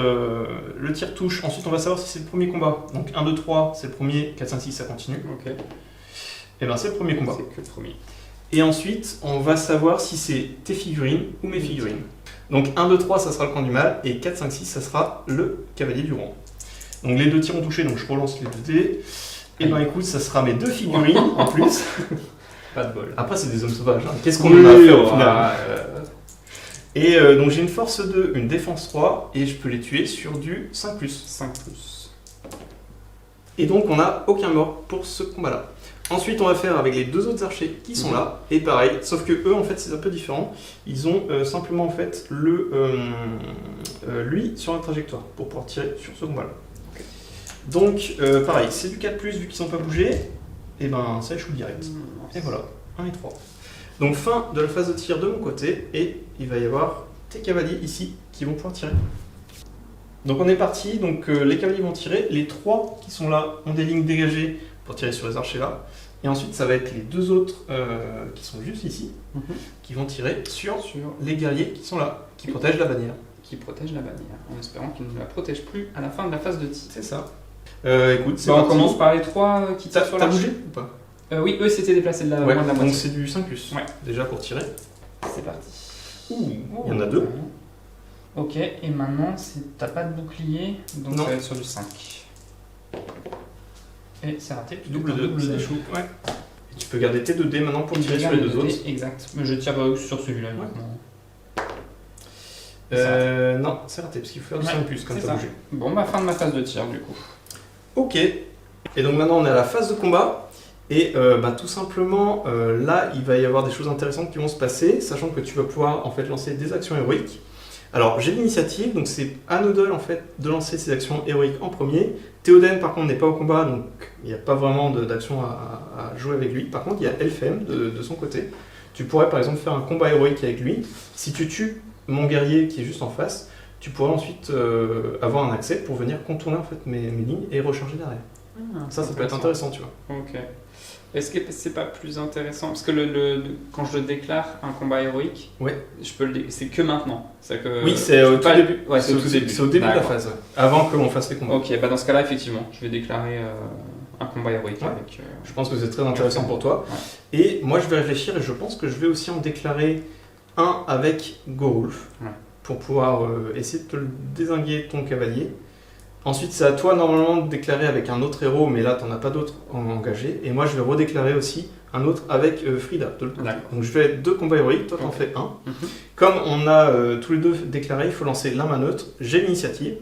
touche, ensuite on va savoir si c'est le premier combat. Donc 1, 2, 3 c'est le premier, 4, 5, 6 ça continue. Ok. Et bien c'est le premier combat. C'est que le premier. Et ensuite on va savoir si c'est tes figurines ou mes figurines. Donc 1, 2, 3 ça sera le camp du mal, et 4, 5, 6 ça sera le cavalier du roi. Donc les 2 tirs ont touché, donc je relance les 2 dés. Et ben écoute, ça sera mes 2 figurines en plus. Pas de bol. Après c'est des hommes sauvages, hein. Qu'est-ce qu'on en a fait au final? Et donc j'ai une force 2, une défense 3, et je peux les tuer sur du 5+. 5+. Et donc on n'a aucun mort pour ce combat-là. Ensuite on va faire avec les 2 autres archers qui sont là, et pareil, sauf que eux en fait c'est un peu différent. Ils ont simplement en fait lui sur la trajectoire pour pouvoir tirer sur ce combat-là. Donc pareil, c'est du 4+, vu qu'ils n'ont pas bougé, et ben ça échoue direct. Et voilà, 1 et 3. Donc fin de la phase de tir de mon côté, et il va y avoir tes cavaliers ici qui vont pouvoir tirer. Donc on est parti, donc les cavaliers vont tirer, les 3 qui sont là ont des lignes dégagées pour tirer sur les archers là, et ensuite ça va être les 2 autres qui sont juste ici, qui vont tirer sur les guerriers qui sont là, qui protègent la bannière. Qui protège la bannière, en espérant qu'il ne la protège plus à la fin de la phase de tir. C'est ça. Écoute, c'est on parti. commence par les 3 qui tirent sur T'as l'archer. bougé ou pas? Oui, eux c'était déplacé de la Ouais, moins de la donc moitié. c'est du 5+. Ouais. Déjà pour tirer. C'est parti. Ouh, il y en a 2. Ok, et maintenant t'as pas de bouclier, donc Non. ça va être sur du 5. Et c'est raté. Double 2, ça dé. échoue. Ouais. Et tu peux garder tes 2 dés maintenant pour tirer sur les 2 autres. Exact. Mais je tire sur celui-là uniquement. Non, c'est raté parce qu'il faut faire du 5+, comme c'est t'as ça. bougé. Bon, bah fin de ma phase de tir du coup. Ok. Et donc maintenant on est à la phase de combat. Et tout simplement, là il va y avoir des choses intéressantes qui vont se passer, sachant que tu vas pouvoir en fait lancer des actions héroïques. Alors j'ai l'initiative, donc c'est à Nodal en fait de lancer ses actions héroïques en premier. Théoden par contre n'est pas au combat, donc il n'y a pas vraiment d'action à jouer avec lui. Par contre il y a Elphem de son côté. Tu pourrais par exemple faire un combat héroïque avec lui. Si tu tues mon guerrier qui est juste en face, tu pourrais ensuite avoir un accès pour venir contourner en fait mes lignes et recharger derrière. Ça peut être intéressant, tu vois. Ok. Est-ce que c'est pas plus intéressant parce que quand je déclare un combat héroïque, ouais, je peux c'est que maintenant. Que oui, c'est au tout début. Ouais, c'est au tout début. C'est au début de la phase, ouais. Avant qu'on fasse les combats. Ok, bah dans ce cas-là, effectivement, je vais déclarer un combat héroïque avec. Je pense que c'est très intéressant pour toi. Ouais. Et moi, je vais réfléchir et je pense que je vais aussi en déclarer un avec Gorulf pour pouvoir essayer de te le dézinguer ton cavalier. Ensuite, c'est à toi normalement de déclarer avec un autre héros, mais là, t'en as pas d'autre engagé. Et moi, je vais redéclarer aussi un autre avec Frida de l'autre côté. Donc je fais 2 combats héroïques, toi t'en fais un. Comme on a tous les deux déclaré, il faut lancer la main neutre. J'ai l'initiative.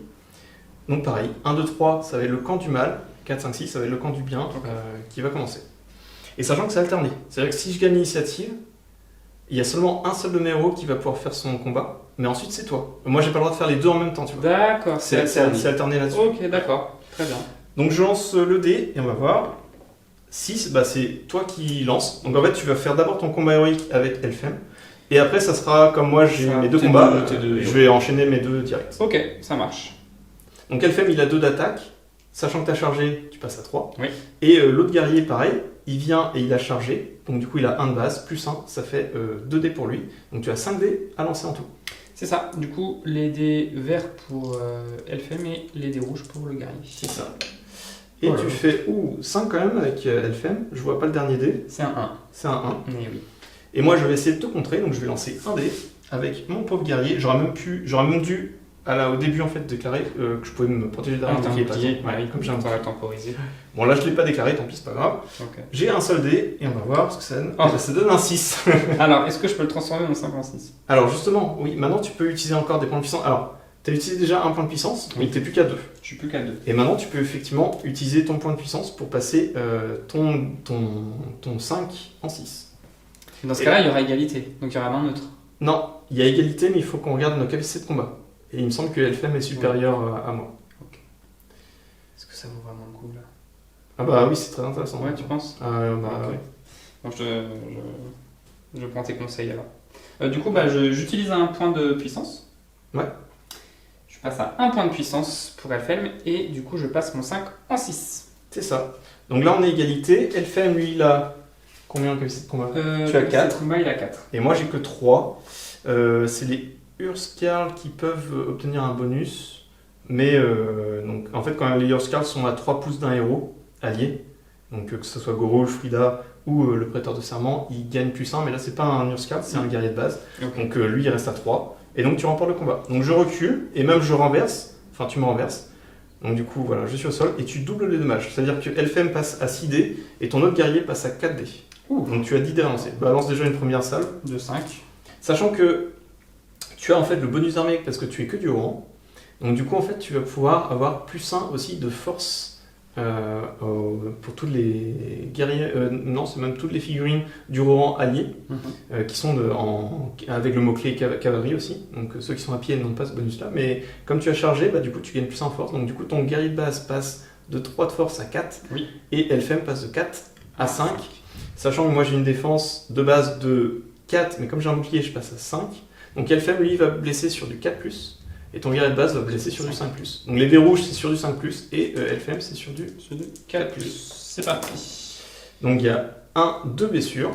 Donc pareil, 1, 2, 3, ça va être le camp du mal. 4, 5, 6, ça va être le camp du bien qui va commencer. Et sachant que c'est alterné. C'est-à-dire que si je gagne l'initiative, il y a seulement un seul de mes héros qui va pouvoir faire son combat. Mais ensuite, c'est toi. Moi, j'ai pas le droit de faire les deux en même temps, tu vois. D'accord, c'est alterné là-dessus. Ok, d'accord. Très bien. Donc je lance le dé et on va voir. 6, bah, c'est toi qui lance. Donc en fait, tu vas faire d'abord ton combat héroïque avec Elfem. Et après, ça sera comme moi, j'ai mes 2 combats. Je vais enchaîner mes 2 directs. Ok, ça marche. Donc Elfem, il a 2 d'attaque. Sachant que tu as chargé, tu passes à 3. Oui. Et l'autre guerrier, pareil, il vient et il a chargé. Donc du coup, il a 1 de base, plus 1, ça fait 2 dés pour lui. Donc tu as 5 dés à lancer en tout. C'est ça. Du coup, les dés verts pour Elfem et les dés rouges pour le guerrier. C'est ça. Et tu fais 5 quand même avec Elfem. Je vois pas le dernier dé. C'est un 1. C'est un 1. Mais oui. Et moi, je vais essayer de te contrer. Donc je vais lancer un dé avec mon pauvre guerrier. J'aurais même dû au début en fait déclarer que je pouvais me protéger derrière un bouclier. Comme j'ai un bouclier temporisé. Bon là je l'ai pas déclaré, tant pis c'est pas grave. Okay. J'ai un seul dé et on va voir ce que ça donne. Ça donne un 6. Alors est-ce que je peux le transformer en 5 en 6? Alors justement, oui, maintenant tu peux utiliser encore des points de puissance. Alors tu as utilisé déjà un point de puissance, mais tu n'es plus qu'à 2. Je suis plus qu'à 2. Et maintenant tu peux effectivement utiliser ton point de puissance pour passer ton 5 en 6. Dans ce cas-là, il y aura égalité, donc il y aura main neutre. Non, il y a égalité, mais il faut qu'on regarde nos capacités de combat. Et il me semble que Elfem est supérieur à moi. Ok. Est-ce que ça vaut vraiment le coup là? Ah bah oui, c'est très intéressant. Ouais, tu penses? Bah okay. ouais. Bon, je prends tes conseils alors. Du coup, j'utilise un point de puissance. Ouais. Je passe à un point de puissance pour Elfem et du coup, je passe mon 5 en 6. C'est ça. Donc là, on est égalité. Elfem, lui, il a combien de capacité de combat? Tu as 4. Combat, il a 4. Et moi, j'ai que 3. C'est les Urskarl qui peuvent obtenir un bonus, mais donc, en fait quand les Urskarl sont à 3 pouces d'un héros allié, donc que ce soit Gorul, Frida ou le prêteur de serment, ils gagnent plus 1, mais là c'est pas un Urskarl, c'est un guerrier de base, donc lui il reste à 3, et donc tu remportes le combat. Donc je recule, et même je renverse, enfin tu me renverses, donc du coup voilà, je suis au sol, et tu doubles les dommages, c'est-à-dire que Elfem passe à 6 dés, et ton autre guerrier passe à 4 dés. Donc tu as 10 dés à lancer. Balance déjà une première salve. De 5. Sachant que tu as en fait le bonus d'armée parce que tu es que du haut rang. Donc du coup en fait tu vas pouvoir avoir plus 1 aussi de force pour tous les guerriers, non c'est même toutes les figurines du haut rang alliés qui sont avec le mot-clé cavalerie aussi. Donc ceux qui sont à pied n'ont pas ce bonus là. Mais comme tu as chargé, du coup tu gagnes plus 1 en force. Donc du coup ton guerrier de base passe de 3 de force à 4 et Elfem passe de 4 à 5. Sachant que moi j'ai une défense de base de 4, mais comme j'ai un bouclier je passe à 5. Donc Elfem, lui, va blesser sur du 4+, et ton guerrier de base va blesser sur du 5+. Donc les dés rouges, c'est sur du 5+, et Elfem, c'est sur du 4+. C'est parti. Donc il y a 2 blessures,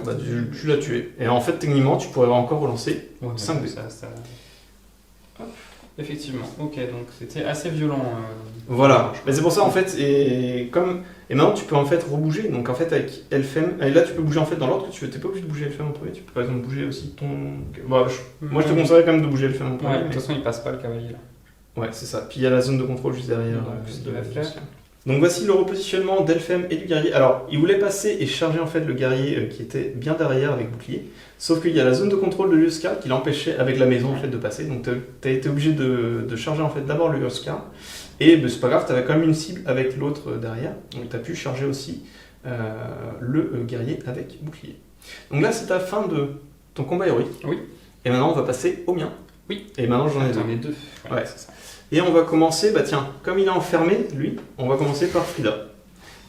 tu l'as tué. Et en fait, techniquement, tu pourrais encore relancer 5 dés. Effectivement, ok, donc c'était assez violent. Voilà, mais c'est pour ça en fait, et maintenant tu peux en fait rebouger, donc en fait avec Elfem, et là tu peux bouger en fait dans l'ordre que tu veux, t'es pas obligé de bouger Elfem en premier, tu peux par exemple bouger aussi ton... moi je te conseillerais quand même de bouger Elfem en premier. Ouais, de toute façon il passe pas le cavalier là. Ouais, c'est ça, puis il y a la zone de contrôle juste derrière. Ouais, donc voici le repositionnement d'Elfem et du guerrier. Alors, il voulait passer et charger en fait le guerrier qui était bien derrière avec bouclier. Sauf qu'il y a la zone de contrôle de l'Urskarl qui l'empêchait avec la maison en fait de passer. Donc tu as été obligé de charger en fait d'abord le Urskarl. Et c'est pas grave, tu avais quand même une cible avec l'autre derrière. Donc tu as pu charger aussi le guerrier avec bouclier. Donc là c'est la fin de ton combat héroïque. Oui. Et maintenant on va passer au mien. Oui. Et maintenant j'en ai 2. Les 2. Ouais, c'est ça. Et on va commencer, comme il est enfermé, lui, on va commencer par Frida.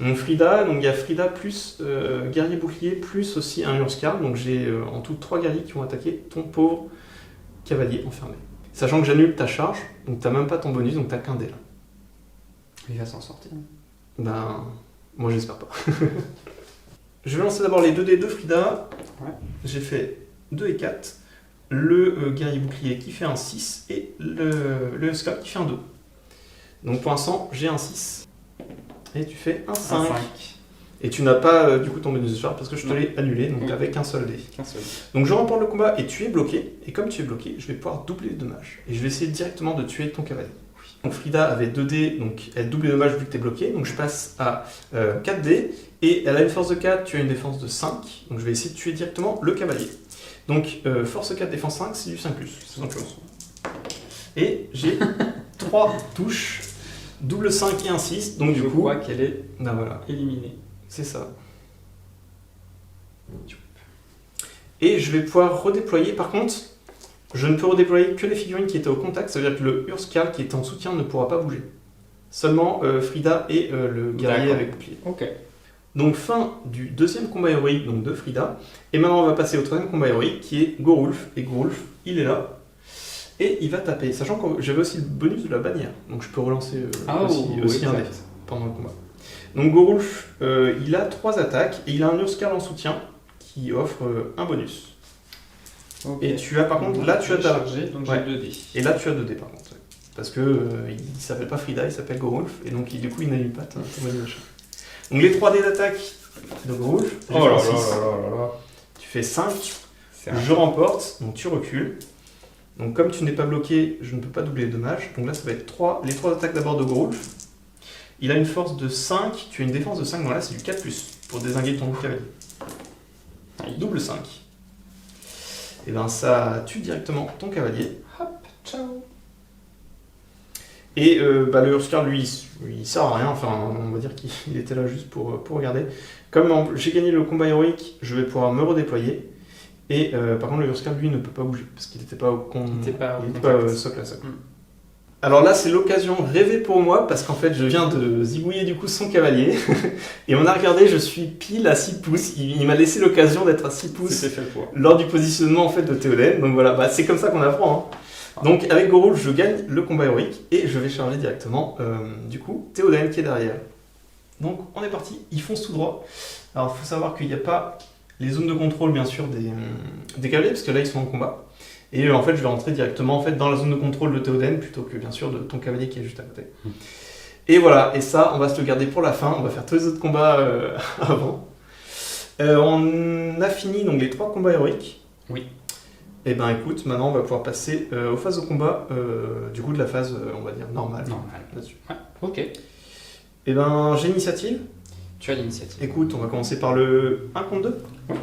Donc Frida, il y a Frida plus guerrier bouclier, plus aussi un Urskarl. Donc j'ai en tout 3 guerriers qui vont attaquer ton pauvre cavalier enfermé. Sachant que j'annule ta charge, donc t'as même pas ton bonus, donc t'as qu'un dé là. Il va s'en sortir. Moi j'espère pas. Je vais lancer d'abord les 2 dés de Frida. Ouais. J'ai fait 2 et 4. Le guerrier bouclier qui fait un 6 et le Urskarl qui fait un 2. Donc pour l'instant, j'ai un 6. Et tu fais un 5. Et tu n'as pas du coup ton bonus de charge parce que je te l'ai annulé, donc avec un seul dé. Donc je remporte le combat et tu es bloqué. Et comme tu es bloqué, je vais pouvoir doubler les dommages. Et je vais essayer directement de tuer ton cavalier. Oui. Donc Frida avait 2 dés, donc elle double les dommages vu que t'es bloqué. Donc je passe à 4 dés. Et elle a une force de 4, tu as une défense de 5. Donc je vais essayer de tuer directement le cavalier. Donc force 4, défense 5, c'est du 5+, tout simplement. Et j'ai 3 touches, double 5 et un 6. Donc du coup, je vois qu'elle est ben voilà, éliminée. c'est ça. Et je vais pouvoir redéployer. Par contre, je ne peux redéployer que les figurines qui étaient au contact. Ça veut dire que le Urskarl qui était en soutien ne pourra pas bouger. Seulement Frida et le guerrier avec bouclier. Ok. Donc fin du deuxième combat héroïque donc de Frida. Et maintenant on va passer au troisième combat héroïque qui est Gorulf. Et Gorulf, il est là. Et il va taper. Sachant que j'avais aussi le bonus de la bannière. Donc je peux relancer aussi un dé pendant le combat. Donc Gorulf, il a 3 attaques. Et il a un Urskarl en soutien qui offre un bonus. Okay. Et tu as par contre, là tu as ta... chargé, donc j'ai 2 dés. Et là tu as 2 dés par contre. Parce que il s'appelle pas Frida, il s'appelle Gorulf. Et donc du coup il n'allume pas ton machin. Donc les 3 dés d'attaque de Gorulf, oh là là là là. Tu fais 5, je remporte, donc tu recules. Donc comme tu n'es pas bloqué, je ne peux pas doubler les dommages. Donc là ça va être les 3 attaques d'abord de Gorulf. Il a une force de 5, tu as une défense de 5, donc là c'est du 4+, pour dézinguer ton cavalier. Double 5. Et ben ça tue directement ton cavalier. Hop, ciao. Et le Urskarl, lui, il sert à rien, enfin on va dire qu'il était là juste pour regarder. Comme j'ai gagné le combat héroïque, je vais pouvoir me redéployer. Et par contre le Urskarl, lui, ne peut pas bouger, parce qu'il n'était pas au socle à socle. Alors là, c'est l'occasion rêvée pour moi, parce qu'en fait, je viens de zigouiller du coup son cavalier. Et on a regardé, je suis pile à 6 pouces. Il m'a laissé l'occasion d'être à 6 pouces lors du positionnement en fait, de Théoden. Donc voilà, c'est comme ça qu'on apprend. Hein. Donc avec Gorulf, je gagne le combat héroïque et je vais charger directement du coup Théoden qui est derrière. Donc on est parti, ils foncent tout droit. Alors il faut savoir qu'il n'y a pas les zones de contrôle bien sûr des cavaliers parce que là ils sont en combat. Et en fait je vais rentrer directement en fait, dans la zone de contrôle de Théoden plutôt que bien sûr de ton cavalier qui est juste à côté. Et voilà, et ça on va se le garder pour la fin, on va faire tous les autres combats avant. On a fini donc les 3 combats héroïques. Oui. Et ben écoute, maintenant on va pouvoir passer aux phases de combat, du coup de la phase, on va dire, normale. Là-dessus. Ouais, ok. Et ben j'ai l'initiative. Tu as l'initiative. Écoute, on va commencer par le 1 contre 2. Ouais.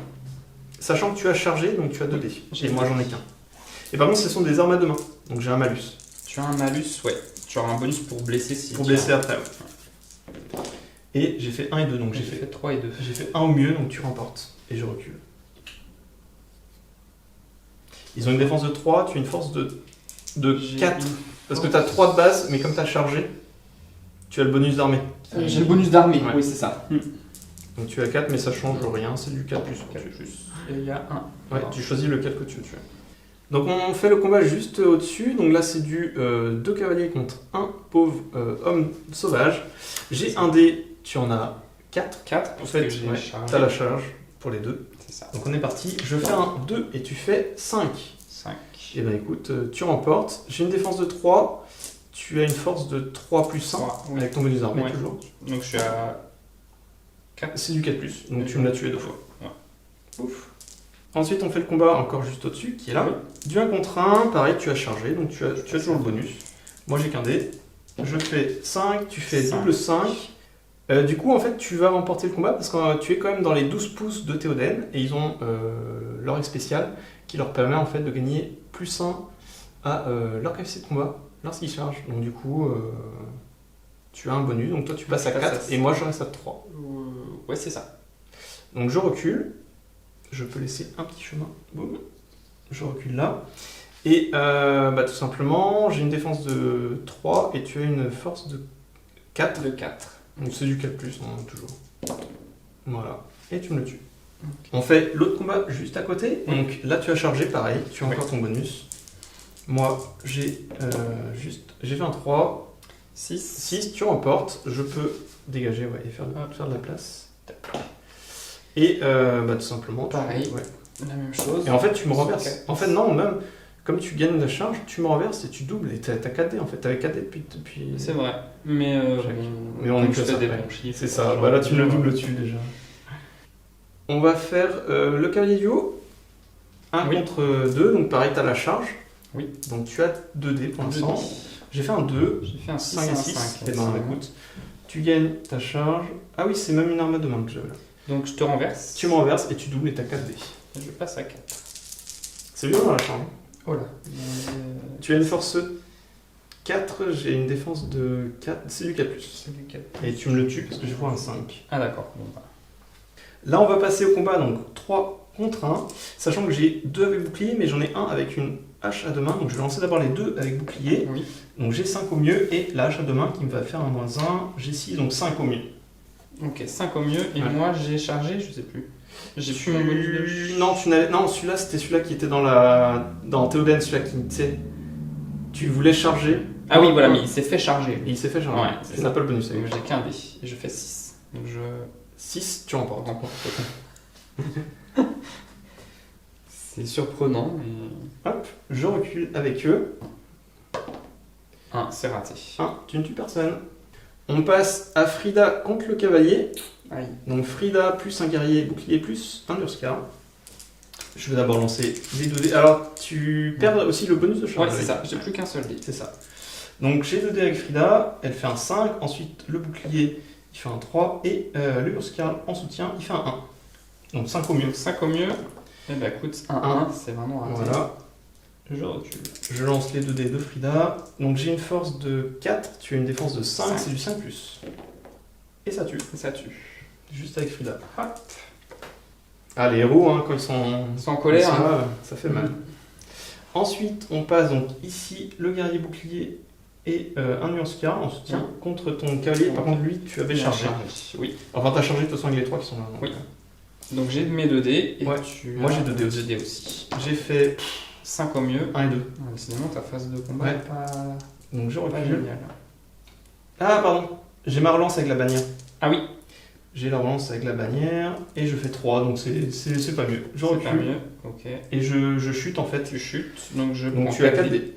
Sachant que tu as chargé, donc tu as 2 dés. Et moi j'en ai qu'un. Et par contre, ce sont des armes à 2 mains, donc j'ai un malus. Tu as un malus, ouais. Tu auras un bonus pour blesser si. Pour blesser après, ouais. Et j'ai fait 1 et 2, donc j'ai fait 3 et 2. J'ai fait 1 au mieux, donc tu remportes. Et je recule. Ils ont une défense de 3, tu as une force de 4. Parce que tu as 3 de base, mais comme tu as chargé, tu as le bonus d'armée. J'ai le bonus d'armée, ouais. Oui, c'est ça. Donc tu as 4, mais ça change rien, c'est du 4+. 4+. Et il y a 1. Ouais, tu choisis lequel que tu veux tuer. Donc on fait le combat juste au-dessus. Donc là c'est du 2 cavaliers contre 1 pauvre homme sauvage. J'ai un dé, tu en as 4. 4 en fait, tu as la charge pour les 2. C'est ça. Donc on est parti. Je fais un 2 et tu fais 5. 5. Et ben écoute, tu remportes. J'ai une défense de 3. Tu as une force de 3 plus 1 oui. avec ton bonus d'armée ouais. toujours. Donc je suis à 4. C'est du 4+, donc tu me l'as tué 2 fois. Ouais. Ouf. Ensuite on fait le combat encore juste au-dessus, qui est là. Oui. Du 1 contre 1, pareil tu as chargé, donc tu as toujours le bonus. Moi j'ai qu'un dé. Je fais 5, tu fais 5. double 5. Du coup en fait tu vas remporter le combat parce que tu es quand même dans les 12 pouces de Théoden et ils ont leur œil spécial qui leur permet en fait de gagner plus 1 à leur capacité de combat lorsqu'ils chargent. Donc du coup tu as un bonus, donc toi tu passes à 4 et moi je reste à 3. Ouais c'est ça. Donc je recule, je peux laisser un petit chemin, boum, je recule là. Et tout simplement j'ai une défense de 3 et tu as une force de 4. De 4. Donc c'est du 4+, hein, toujours. Voilà. Et tu me le tues. Okay. On fait l'autre combat juste à côté. Oui. Donc là tu as chargé, pareil, tu as encore ton bonus. Moi j'ai fait un 3. 6, tu remportes. Je peux dégager et faire de la place. Et tout simplement. Pareil, la même chose. Et en fait tu me renverses. En fait non, même comme tu gagnes la charge, tu me renverses et tu doubles. Et t'as 4 dés en fait. T'avais 4 dés depuis... C'est vrai. Mais on est que ça. Des bons chiffres. C'est ça. Bah là tu me le doubles dessus déjà. On va faire le cavalier du haut. 1 contre 2. Donc pareil, t'as la charge. Oui. Donc tu as 2 dés pour l'instant. J'ai fait un 2, J'ai fait un 6 5 et et un 6. 5. Et ben écoute, tu gagnes ta charge. Ah oui, c'est même une arme à deux mains que j'avais là. Donc je te renverse. Tu me renverses et tu doubles et t'as 4 dés. Je passe à 4. C'est bien dans la charge. Oh là. Tu as une force 4, j'ai une défense de 4, c'est du 4+. C'est du 4. Et tu me le tues parce que je vois un 5. Ah d'accord. Bon, bah. Là, on va passer au combat, donc 3 contre 1, sachant que j'ai 2 avec bouclier, mais j'en ai un avec une hache à deux mains, donc je vais lancer d'abord les 2 avec bouclier. Oui. Donc j'ai 5 au mieux, et la hache à deux mains qui me va faire un -1, j'ai 6, donc 5 au mieux. Ok, 5 au mieux. Et Ouais. moi j'ai chargé, je sais plus. J'ai plus mon bonus de... Non, non, celui-là, c'était celui-là qui était dans Théoden, celui-là qui, tu sais, tu voulais charger. Ah oui, voilà, mais il s'est fait charger. Et il s'est fait charger. Ouais, c'est Tu ça. n'as pas le bonus. Donc j'ai qu'un dé. Et je fais 6. Donc je 6, tu remportes. remporte. C'est surprenant, mais... Hop, je recule avec eux. 1, c'est raté. 1, tu ne tues personne. On passe à Frida contre le cavalier. Aïe. Donc Frida plus un guerrier bouclier plus un Urskar. Je vais d'abord lancer les 2 dés. Alors tu perds aussi le bonus de charge. Ouais, c'est avec. ça. J'ai plus qu'un seul dé. C'est ça. Donc j'ai 2 dés avec Frida, elle fait un 5. Ensuite le bouclier il fait un 3. Et le Urskar en soutien il fait un 1. Donc 5 au mieux. 5 au mieux. Eh ben écoute, 1, c'est vraiment raté. Voilà. Je recule. Je lance les 2 dés de Frida. Donc j'ai une force de 4, tu as une défense de 5, c'est du 5+. Et ça tue. Et ça tue. Juste avec Frida. Hop. Ah, les héros, hein, quand ils sont Ils sont en colère. ils sont Hein. là, ça fait mal. Ensuite, on passe donc ici le guerrier bouclier et un Urskar en soutien contre ton cavalier. Par contre, lui, tu avais chargé. Oui. Enfin, t'as chargé de toute façon avec les 3 qui sont là. donc, Oui. Donc j'ai mes 2 dés. Et Ouais. tu Moi, as j'ai 2 dés 2 aussi. dés aussi. J'ai fait 5 au mieux. 1 et 2. Ah, décidément, ta phase de combat Ouais. est pas, Donc je pas recule. géniale. Ah, pardon. J'ai ma relance avec la bannière. Ah oui, J'ai la relance avec la bannière et je fais 3, donc c'est pas mieux. Je c'est pas recule mieux. Ok. et je chute en fait. Tu chutes, donc je Donc prends tu as 4 4 dés.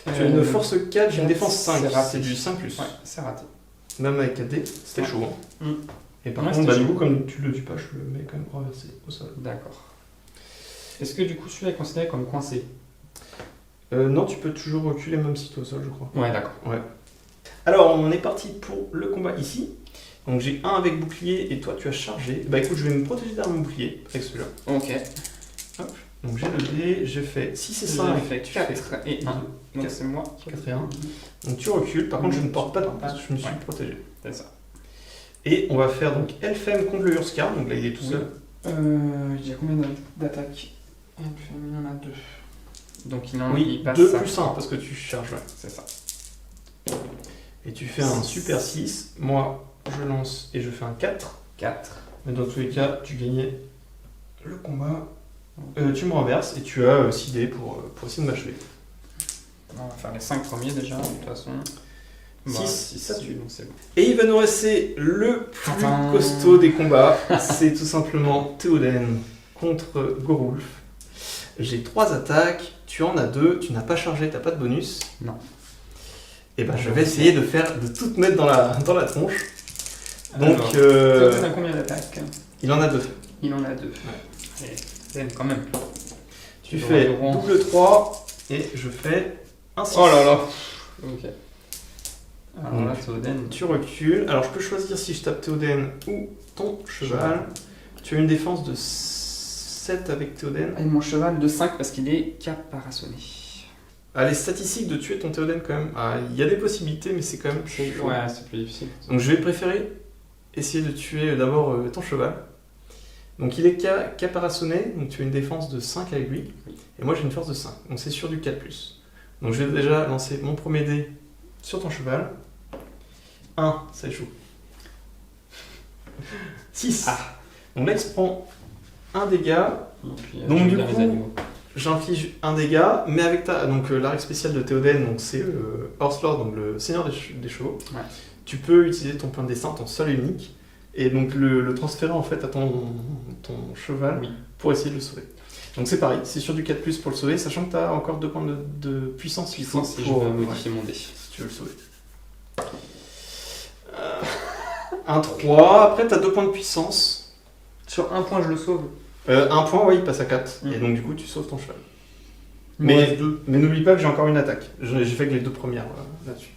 Tu as une force 4, j'ai une défense 5. c'est raté. C'est du 5+. Ouais, c'est raté. Même avec 4 dés, c'était Ouais. chaud. Hein. Mm. Et par Ouais, contre, c'était du chaud. coup, comme tu le tues pas, je le mets quand même renversé au sol. D'accord. Est-ce que du coup celui-là est considéré comme coincé? Non, tu peux toujours reculer même si tu es au sol, je crois. Ouais, d'accord. Alors, on est parti pour le combat ici. Donc j'ai un avec bouclier et toi tu as chargé. Bah écoute, je vais me protéger derrière mon bouclier avec celui-là. Ok. Donc j'ai le dé, j'ai fait 6 et 5. J'ai fait 4 et 1. Donc Quatre. c'est moi qui 4 et 1. Donc tu recules, par contre je ne porte pas de porte pas. parce que je me suis Ouais. protégé. C'est ça. Et on va faire donc Elfem contre le Urskar, donc là il est tout Oui. seul. Il y a combien d'attaques? Il en a 2. Donc il Oui, passe 2 à plus 1 3. parce que tu charges. Ouais. C'est ça. Et tu fais un super 6. Moi je lance et je fais un 4. 4. Mais dans tous les cas, tu gagnais le combat. Tu me renverses et tu as 6 dés pour essayer de m'achever. On va faire les 5 premiers déjà, de toute façon. Six, ça tue. donc c'est bon. Et il va nous rester le plus Tadam. costaud des combats. C'est tout simplement Théoden contre Gorulf. J'ai 3 attaques, tu en as 2, tu n'as pas chargé, t'as pas de bonus. Non. Et ben je vais essayer de tout te mettre dans la tronche. Donc Alors, Théoden a combien d'attaques? il en a 2. Il en a 2. Allez, Théoden, quand même. Tu Dans fais le rang. double 3 et je fais un 6. Oh là là. Ok. Alors Donc, là, Théoden. Tu recules. Alors je peux choisir si je tape Théoden ou ton cheval. Tu as une défense de 7 avec Théoden. Et mon cheval de 5 parce qu'il est caparaçonné. Ah, les statistiques de tuer ton Théoden quand même. Ah, il y a des possibilités mais c'est quand même chaud. Ouais, c'est plus difficile. Donc je vais préférer essayer de tuer d'abord ton cheval. Donc il est caparaçonné, donc tu as une défense de 5 avec lui. Oui. Et moi j'ai une force de 5. Donc c'est sur du 4+. Donc je vais déjà lancer mon premier dé sur ton cheval. 1, ça échoue. 6. Ah. Donc là il se prend un dégât. Et puis, Donc, j'aime du bien coup, les animaux. J'inflige un dégât, mais avec donc la règle spéciale de Théoden, donc c'est Horselord, donc le seigneur des chevaux. Ouais. Tu peux utiliser ton point de destin, ton seul et unique, et donc le transférer en fait à ton cheval Oui. pour essayer de le sauver. Donc c'est pareil, c'est sur du 4+ pour le sauver, sachant que tu as encore 2 points de puissance qu'il faut Si je pour veux modifier mon dé. si tu veux le sauver. Un 3, après tu as 2 points de puissance. Sur un point, je le sauve. Un point, ouais, il passe à 4, Mm. et donc du coup tu sauves ton cheval. Mais n'oublie pas que j'ai encore une attaque. J'ai fait que les 2 premières là-dessus.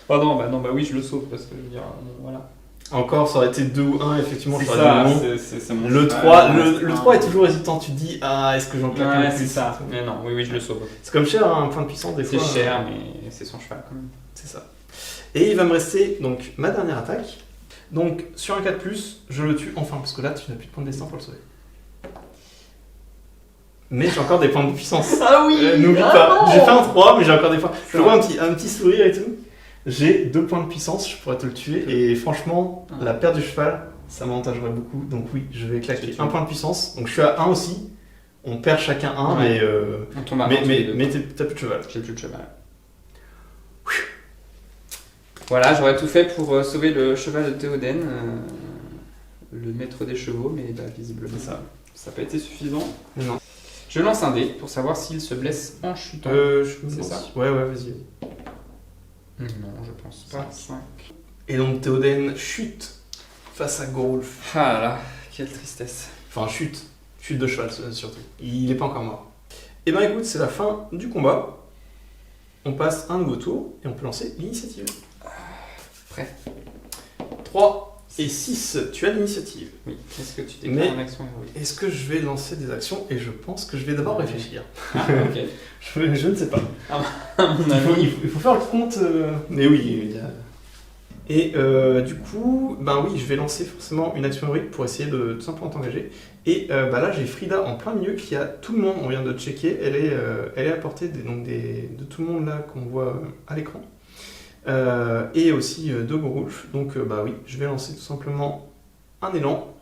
Bah oui, je le sauve parce que je veux dire, voilà. Encore, ça aurait été 2 ou 1, effectivement, C'est j'aurais ça, dit non. c'est mon Le cheval, 3, le 3 est toujours hésitant. Tu te dis, est-ce que j'en claque un Ouais, plus c'est ça. Mais non, oui, je le sauve. C'est comme cher, un point de puissance, des C'est fois. cher, mais c'est son cheval quand même. C'est ça. Et il va me rester donc ma dernière attaque. Donc sur un 4+, je le tue enfin, parce que là tu n'as plus de points de destin pour le sauver. Mais j'ai encore des points de puissance. Ah oui. N'oublie pas, j'ai fait un 3, mais j'ai encore des points. Je C'est vois un petit sourire et tout. J'ai 2 points de puissance, je pourrais te le tuer. Et franchement, la perte du cheval, ça m'avantagerait beaucoup. Donc oui, je vais claquer un point de puissance. Donc je suis à 1 aussi. On perd chacun 1, Ouais. mais, On tombe à 1 tous les deux. mais t'as plus de cheval. J'ai plus de cheval. Voilà, j'aurais tout fait pour sauver le cheval de Théoden, le maître des chevaux, mais visiblement ça n'a pas été suffisant. Non. Je lance un dé pour savoir s'il se blesse en chutant. C'est ça. Ouais, vas-y. Non, je pense pas. 5. Et donc Théoden chute face à Gorulf. Ah là là, quelle tristesse. Enfin, chute de cheval surtout. Il n'est pas encore mort. Et ben écoute, c'est la fin du combat. On passe un nouveau tour et on peut lancer l'initiative. Prêt. 3 et 6, tu as l'initiative. Oui, est-ce que tu déclares une action héroïque? Est-ce que je vais lancer des actions? Et je pense que je vais d'abord réfléchir. Ah, ok. Je ne sais pas. À mon avis. Il faut faire le compte. Mais oui, il y a... Et du coup, ben oui, je vais lancer forcément une action héroïque pour essayer de tout simplement t'engager. Et là, j'ai Frida en plein milieu qui a tout le monde, on vient de checker, elle est à portée de tout le monde là qu'on voit à l'écran. Et aussi de Gorulf. Donc oui, je vais lancer tout simplement un élan.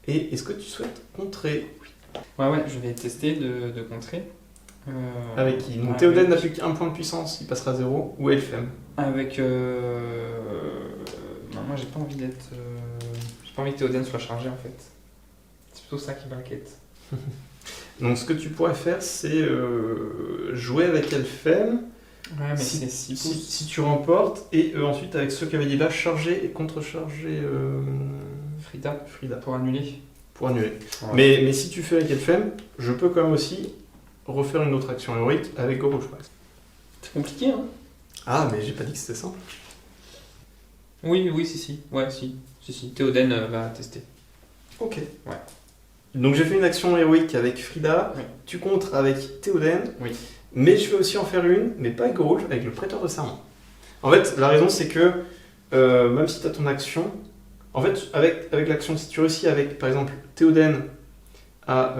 Et est-ce que tu souhaites contrer? Ouais, je vais tester de contrer. Avec qui? Donc Théoden n'a plus qu'un point de puissance, il passera à 0, ou Elfem. Avec. Non, moi j'ai pas envie d'être. J'ai pas envie que Théoden soit chargé en fait. C'est plutôt ça qui m'inquiète. Donc ce que tu pourrais faire, c'est jouer avec Elfem. Ouais, mais c'est 6 pouces. Si tu remportes, et ensuite avec ce cavalier là, charger et contre-charger Frida. Pour annuler. Pour annuler. Ouais. Mais si tu fais avec Elfem, je peux quand même aussi refaire une autre action héroïque avec Gorulf. C'est compliqué, hein? Ah, mais j'ai pas dit que c'était simple. Oui, si. Ouais, si. Théoden va tester. Ok. Ouais. Donc j'ai fait une action héroïque avec Frida, Oui. tu contres avec Théoden, Oui. mais je vais aussi en faire une, mais pas avec Gorulf, avec le prêteur de serment. En fait, la raison c'est que, même si tu as ton action, en fait, avec l'action, si tu réussis avec, par exemple, Théoden à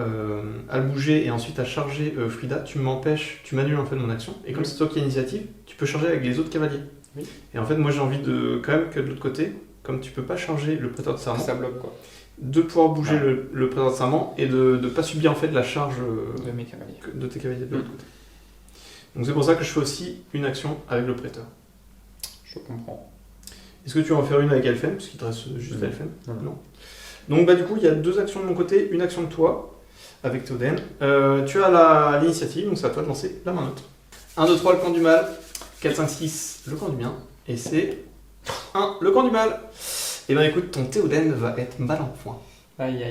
le bouger et ensuite à charger Frida, tu m'annules en fait mon action, et comme c'est toi qui as l'initiative, tu peux charger avec les autres cavaliers. Oui. Et en fait, moi j'ai envie quand même que de l'autre côté, comme tu peux pas charger le prêteur de serment, Ça bloque quoi. de pouvoir bouger le prêteur de serment et de ne pas subir en fait la charge De mes cavaliers. de tes cavaliers de l'autre côté. Donc c'est pour ça que je fais aussi une action avec le prêteur. Je comprends. Est-ce que tu vas en faire une avec Elfem, parce qu'il te reste juste Elfem? Non. Donc du coup il y a 2 actions de mon côté, une action de toi avec Théoden. Tu as l'initiative, donc c'est à toi de lancer la main neutre. 1, 2, 3 le camp du mal, 4, 5, 6 le camp du bien, et c'est 1 le camp du mal. Et ben écoute, ton Théoden va être mal en point. Aïe.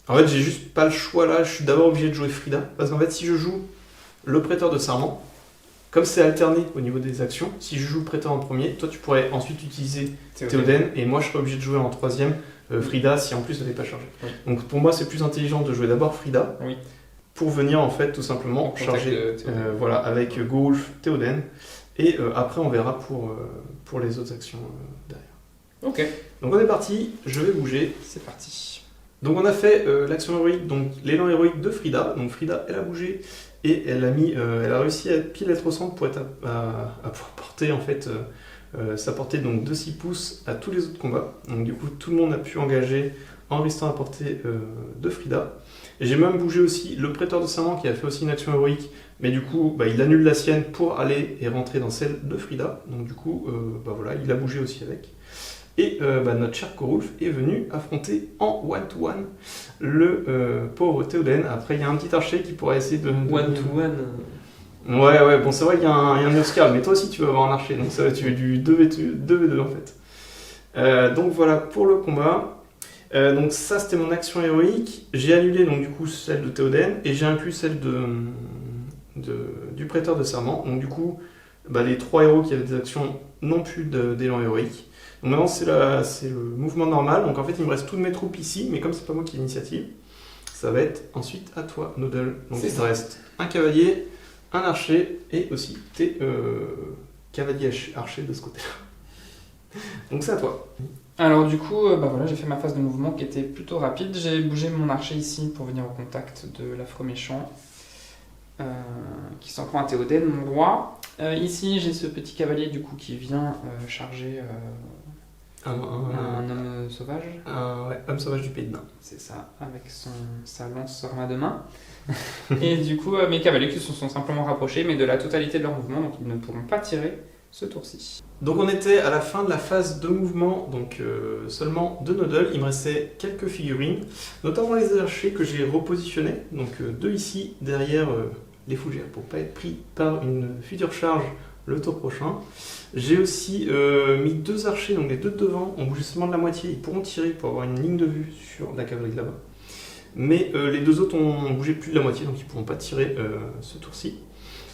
En fait, j'ai juste pas le choix là, je suis d'abord obligé de jouer Frida. Parce qu'en fait, si je joue le prêteur de serment, comme c'est alterné au niveau des actions, si je joue le prêteur en premier, toi tu pourrais ensuite utiliser Théoden, et moi je serais obligé de jouer en troisième Frida si en plus elle n'est pas chargée. Oui. Donc pour moi, c'est plus intelligent de jouer d'abord Frida, Oui. pour venir en fait tout simplement charger voilà, avec Gorulf, Théoden, et après on verra pour les autres actions derrière. Ok. Donc on est parti, je vais bouger. C'est parti. Donc on a fait l'action héroïque, donc l'élan héroïque de Frida. Donc Frida, elle a bougé et elle a réussi à pile être au centre pour être à pouvoir porter en fait sa portée donc de 6 pouces à tous les autres combats. Donc du coup tout le monde a pu engager en restant à portée de Frida. Et j'ai même bougé aussi le prêteur de serment qui a fait aussi une action héroïque, mais du coup il annule la sienne pour aller et rentrer dans celle de Frida. Donc du coup voilà, il a bougé aussi avec. Et notre cher Gorulf est venu affronter en one-to-one le pauvre Théoden. Après, il y a un petit archer qui pourrait essayer de... One-to-one. Ouais, bon, c'est vrai qu'il y a un Oscar, mais toi aussi tu vas avoir un archer, donc ça va tu es du 2v2 en fait. Donc voilà pour le combat. Donc ça c'était mon action héroïque. J'ai annulé donc du coup celle de Théoden et j'ai inclus celle du prêteur de serment. Donc du coup, les 3 héros qui avaient des actions n'ont plus d'élan héroïque. Donc maintenant c'est le mouvement normal, donc en fait il me reste toutes mes troupes ici, mais comme c'est pas moi qui ai l'initiative, ça va être ensuite à toi, Noodle. Donc il te reste un cavalier, un archer, et aussi tes cavaliers archers de ce côté-là. Donc c'est à toi. Alors du coup, voilà, j'ai fait ma phase de mouvement qui était plutôt rapide. J'ai bougé mon archer ici pour venir au contact de l'affreux méchant qui s'en prend à Théoden, mon roi. Ici, j'ai ce petit cavalier du coup qui vient charger un homme sauvage. Ouais, homme sauvage du Pays de Nain. C'est ça, avec sa lance sur ma deux mains. Et du coup, mes cavaliers qui se sont simplement rapprochés, mais de la totalité de leur mouvement, donc ils ne pourront pas tirer ce tour-ci. Donc on était à la fin de la phase de mouvement, donc seulement 2 Noodles. Il me restait quelques figurines, notamment les archers que j'ai repositionnés. Donc 2 ici, derrière les fougères, pour ne pas être pris par une future charge le tour prochain. J'ai aussi mis 2 archers, donc les 2 de devant ont bougé seulement de la moitié. Ils pourront tirer pour avoir une ligne de vue sur la cavalerie de là-bas. Mais les 2 autres ont bougé plus de la moitié, donc ils ne pourront pas tirer ce tour-ci.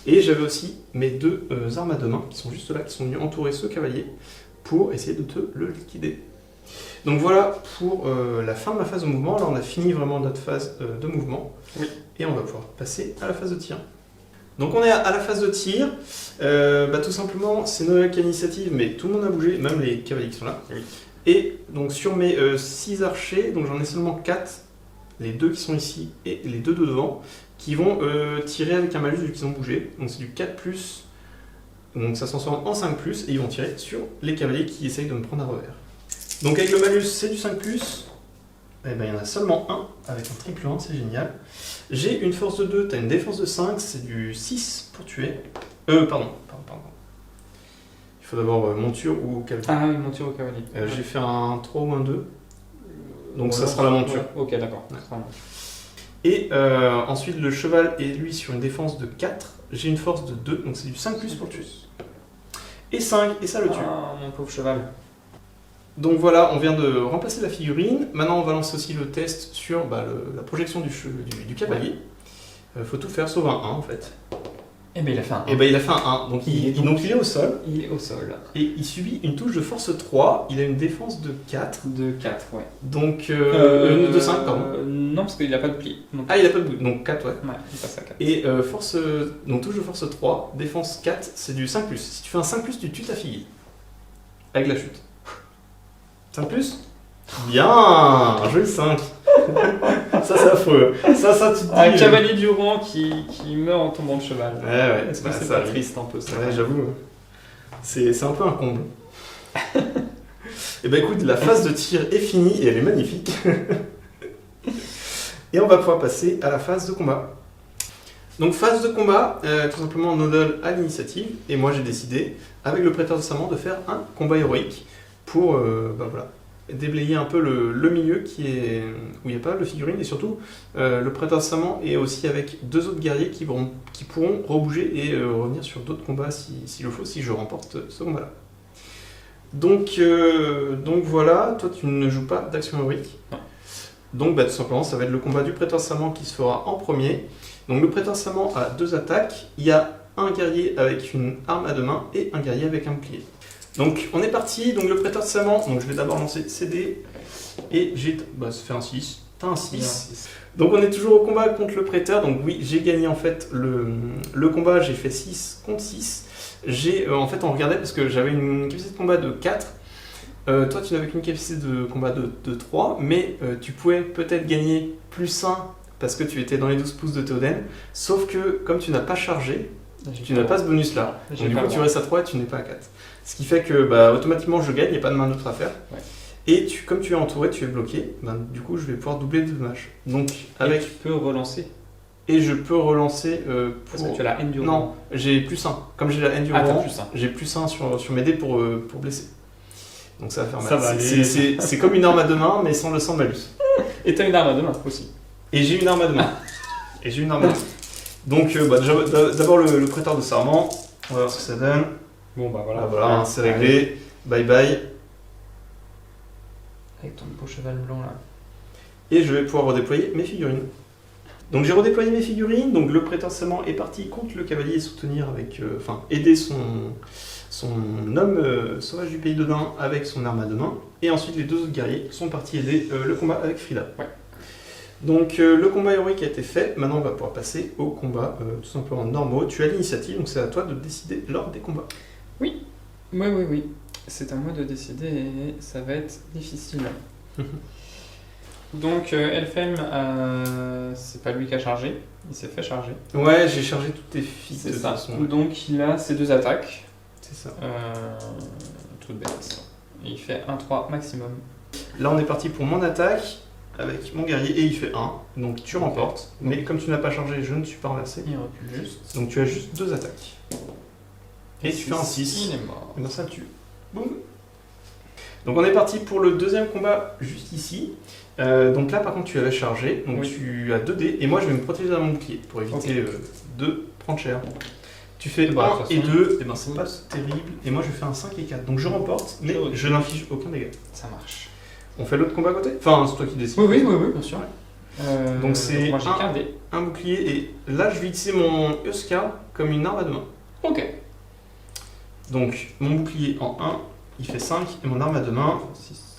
Et j'avais aussi mes 2 armes à 2 mains qui sont juste là, qui sont venus entourer ce cavalier pour essayer de te le liquider. Donc voilà pour la fin de ma phase de mouvement. Là on a fini vraiment notre phase de mouvement. Oui. Et on va pouvoir passer à la phase de tir. Donc on est à la phase de tir. Tout simplement c'est Noël qui a l'initiative, mais tout le monde a bougé, même les cavaliers qui sont là. Oui. Et donc sur mes 6 archers, donc j'en ai seulement 4, les 2 qui sont ici et les 2 de devant, qui vont tirer avec un malus vu qu'ils ont bougé. Donc c'est du 4+, donc ça s'en sort en 5+, et ils vont tirer sur les cavaliers qui essayent de me prendre à revers. Donc avec le malus c'est du 5+, et il y en a seulement un, avec un triple 1, c'est génial. J'ai une force de 2, tu as une défense de 5, c'est du 6 pour tuer. Pardon. Il faut d'abord monture ou cavalier. Ah oui, monture au cavalier. J'ai fait un 3 ou un 2, donc ça sera la monture. Ouais. Ok, d'accord. Ouais. Et ensuite, le cheval est lui sur une défense de 4. J'ai une force de 2, donc c'est du 5+ pour tuer. Et 5, et ça le tue. Ah, mon pauvre cheval. Donc voilà, on vient de remplacer la figurine. Maintenant, on va lancer aussi le test sur la projection du cavalier. Faut tout faire sauf un 1 en fait. Et il a fait un 1. Et il a fait un 1, donc il est au sol. Il est au sol. Et il subit une touche de force 3, il a une défense de 4. De 4, ouais. Donc, de 5, pardon. Non, parce qu'il n'a pas de pli. Donc... Ah, il n'a pas de bout, donc 4, ouais. Ouais, il passe à 4. Et donc touche de force 3, défense 4, c'est du 5+. Si tu fais un 5+, tu tues ta fille. Avec la chute. 5+. Bien, un joli 5. Ça, c'est affreux. Ça, tu te dis... Un cavalier du Rouen qui meurt en tombant de cheval. Ouais. Est-ce que c'est pas triste un peu ça? Ouais, j'avoue. C'est un peu un comble. Et écoute, la phase de tir est finie et elle est magnifique. Et on va pouvoir passer à la phase de combat. Donc phase de combat, tout simplement Noodle a l'initiative et moi j'ai décidé, avec le prêteur de serment, de faire un combat héroïque pour déblayer un peu le milieu où il n'y a pas de figurines et surtout le prêteur de serment est aussi avec 2 autres guerriers qui pourront rebouger et revenir sur d'autres combats s'il le faut, si je remporte ce combat-là. Donc voilà, toi tu ne joues pas d'action héroïque. Non. Donc tout simplement ça va être le combat du prêteur de serment qui se fera en premier. Donc le prêteur de serment a 2 attaques, il y a un guerrier avec une arme à 2 mains et un guerrier avec un bouclier. Donc on est parti, donc le prêteur de serment, donc je vais d'abord lancer CD et ça fait un 6, t'as un 6. Donc on est toujours au combat contre le prêteur, donc oui j'ai gagné en fait le combat, j'ai fait 6 contre 6. En fait on regardait parce que j'avais une capacité de combat de 4, toi tu n'avais qu'une capacité de combat de 3, mais tu pouvais peut-être gagner plus 1 parce que tu étais dans les 12 pouces de Théoden, sauf que comme tu n'as pas chargé, tu n'as pas ce bonus là, donc du coup tu restes à 3 et tu n'es pas à 4. Ce qui fait que automatiquement je gagne, il n'y a pas de main neutre à faire. Ouais. Et comme tu es entouré, tu es bloqué, du coup je vais pouvoir doubler de dommages. Donc et tu peux relancer. Et je peux relancer Parce que tu as la haine du Rouen. Non, j'ai plus 1. Comme j'ai la haine du Rouen, j'ai plus 1 sur mes dés pour blesser. Donc ça va faire mal. C'est comme une arme à 2 mains, mais sans le sang de malus. Et tu as une arme à 2 mains aussi. Et j'ai une arme à 2 mains. Donc d'abord le prêteur de serment, on va voir ce que ça donne. Bon voilà. Voilà, c'est réglé. Bye bye. Avec ton beau cheval blanc là. Et je vais pouvoir redéployer mes figurines. Donc j'ai redéployé mes figurines, donc le prêteur serment est parti contre le cavalier soutenir avec, aider son homme sauvage du pays de Dain avec son arme à deux mains, et ensuite les deux autres guerriers sont partis aider le combat avec Frida. Ouais. Donc le combat héroïque a été fait, maintenant on va pouvoir passer au combat tout simplement normaux. Tu as l'initiative, donc c'est à toi de décider lors des combats. Oui. C'est à moi de décider et ça va être difficile. Donc Elfhelm, c'est pas lui qui a chargé, il s'est fait charger. Ouais, j'ai chargé toutes tes fiches de toute ça. façon. Donc il a ses 2 attaques. C'est ça. Toute bête. Et il fait 1-3 maximum. Là on est parti pour mon attaque avec mon guerrier et il fait 1, donc tu remportes. Mais comme tu n'as pas chargé, je ne suis pas renversé. Il recule juste. Donc tu as juste 2 attaques. Et tu fais un 6. Il est mort. Et bien ça le tue. Boum. Donc on est parti pour le deuxième combat juste ici. Donc là par contre tu avais chargé, donc tu as 2 dés et moi je vais me protéger dans mon bouclier pour éviter de prendre cher. Tu fais 1 et 2, et ben c'est pas terrible, et moi je fais un 5 et 4. Donc je remporte, mais je n'inflige aucun dégât. Ça marche. On fait l'autre combat à côté? Enfin c'est toi qui décides. Oui, bien sûr. Donc c'est moi j'ai qu'un dé. Un bouclier et là je vais utiliser mon Euskar comme une arme à deux mains. Ok. Donc mon bouclier en 1, il fait 5 et mon arme à deux mains,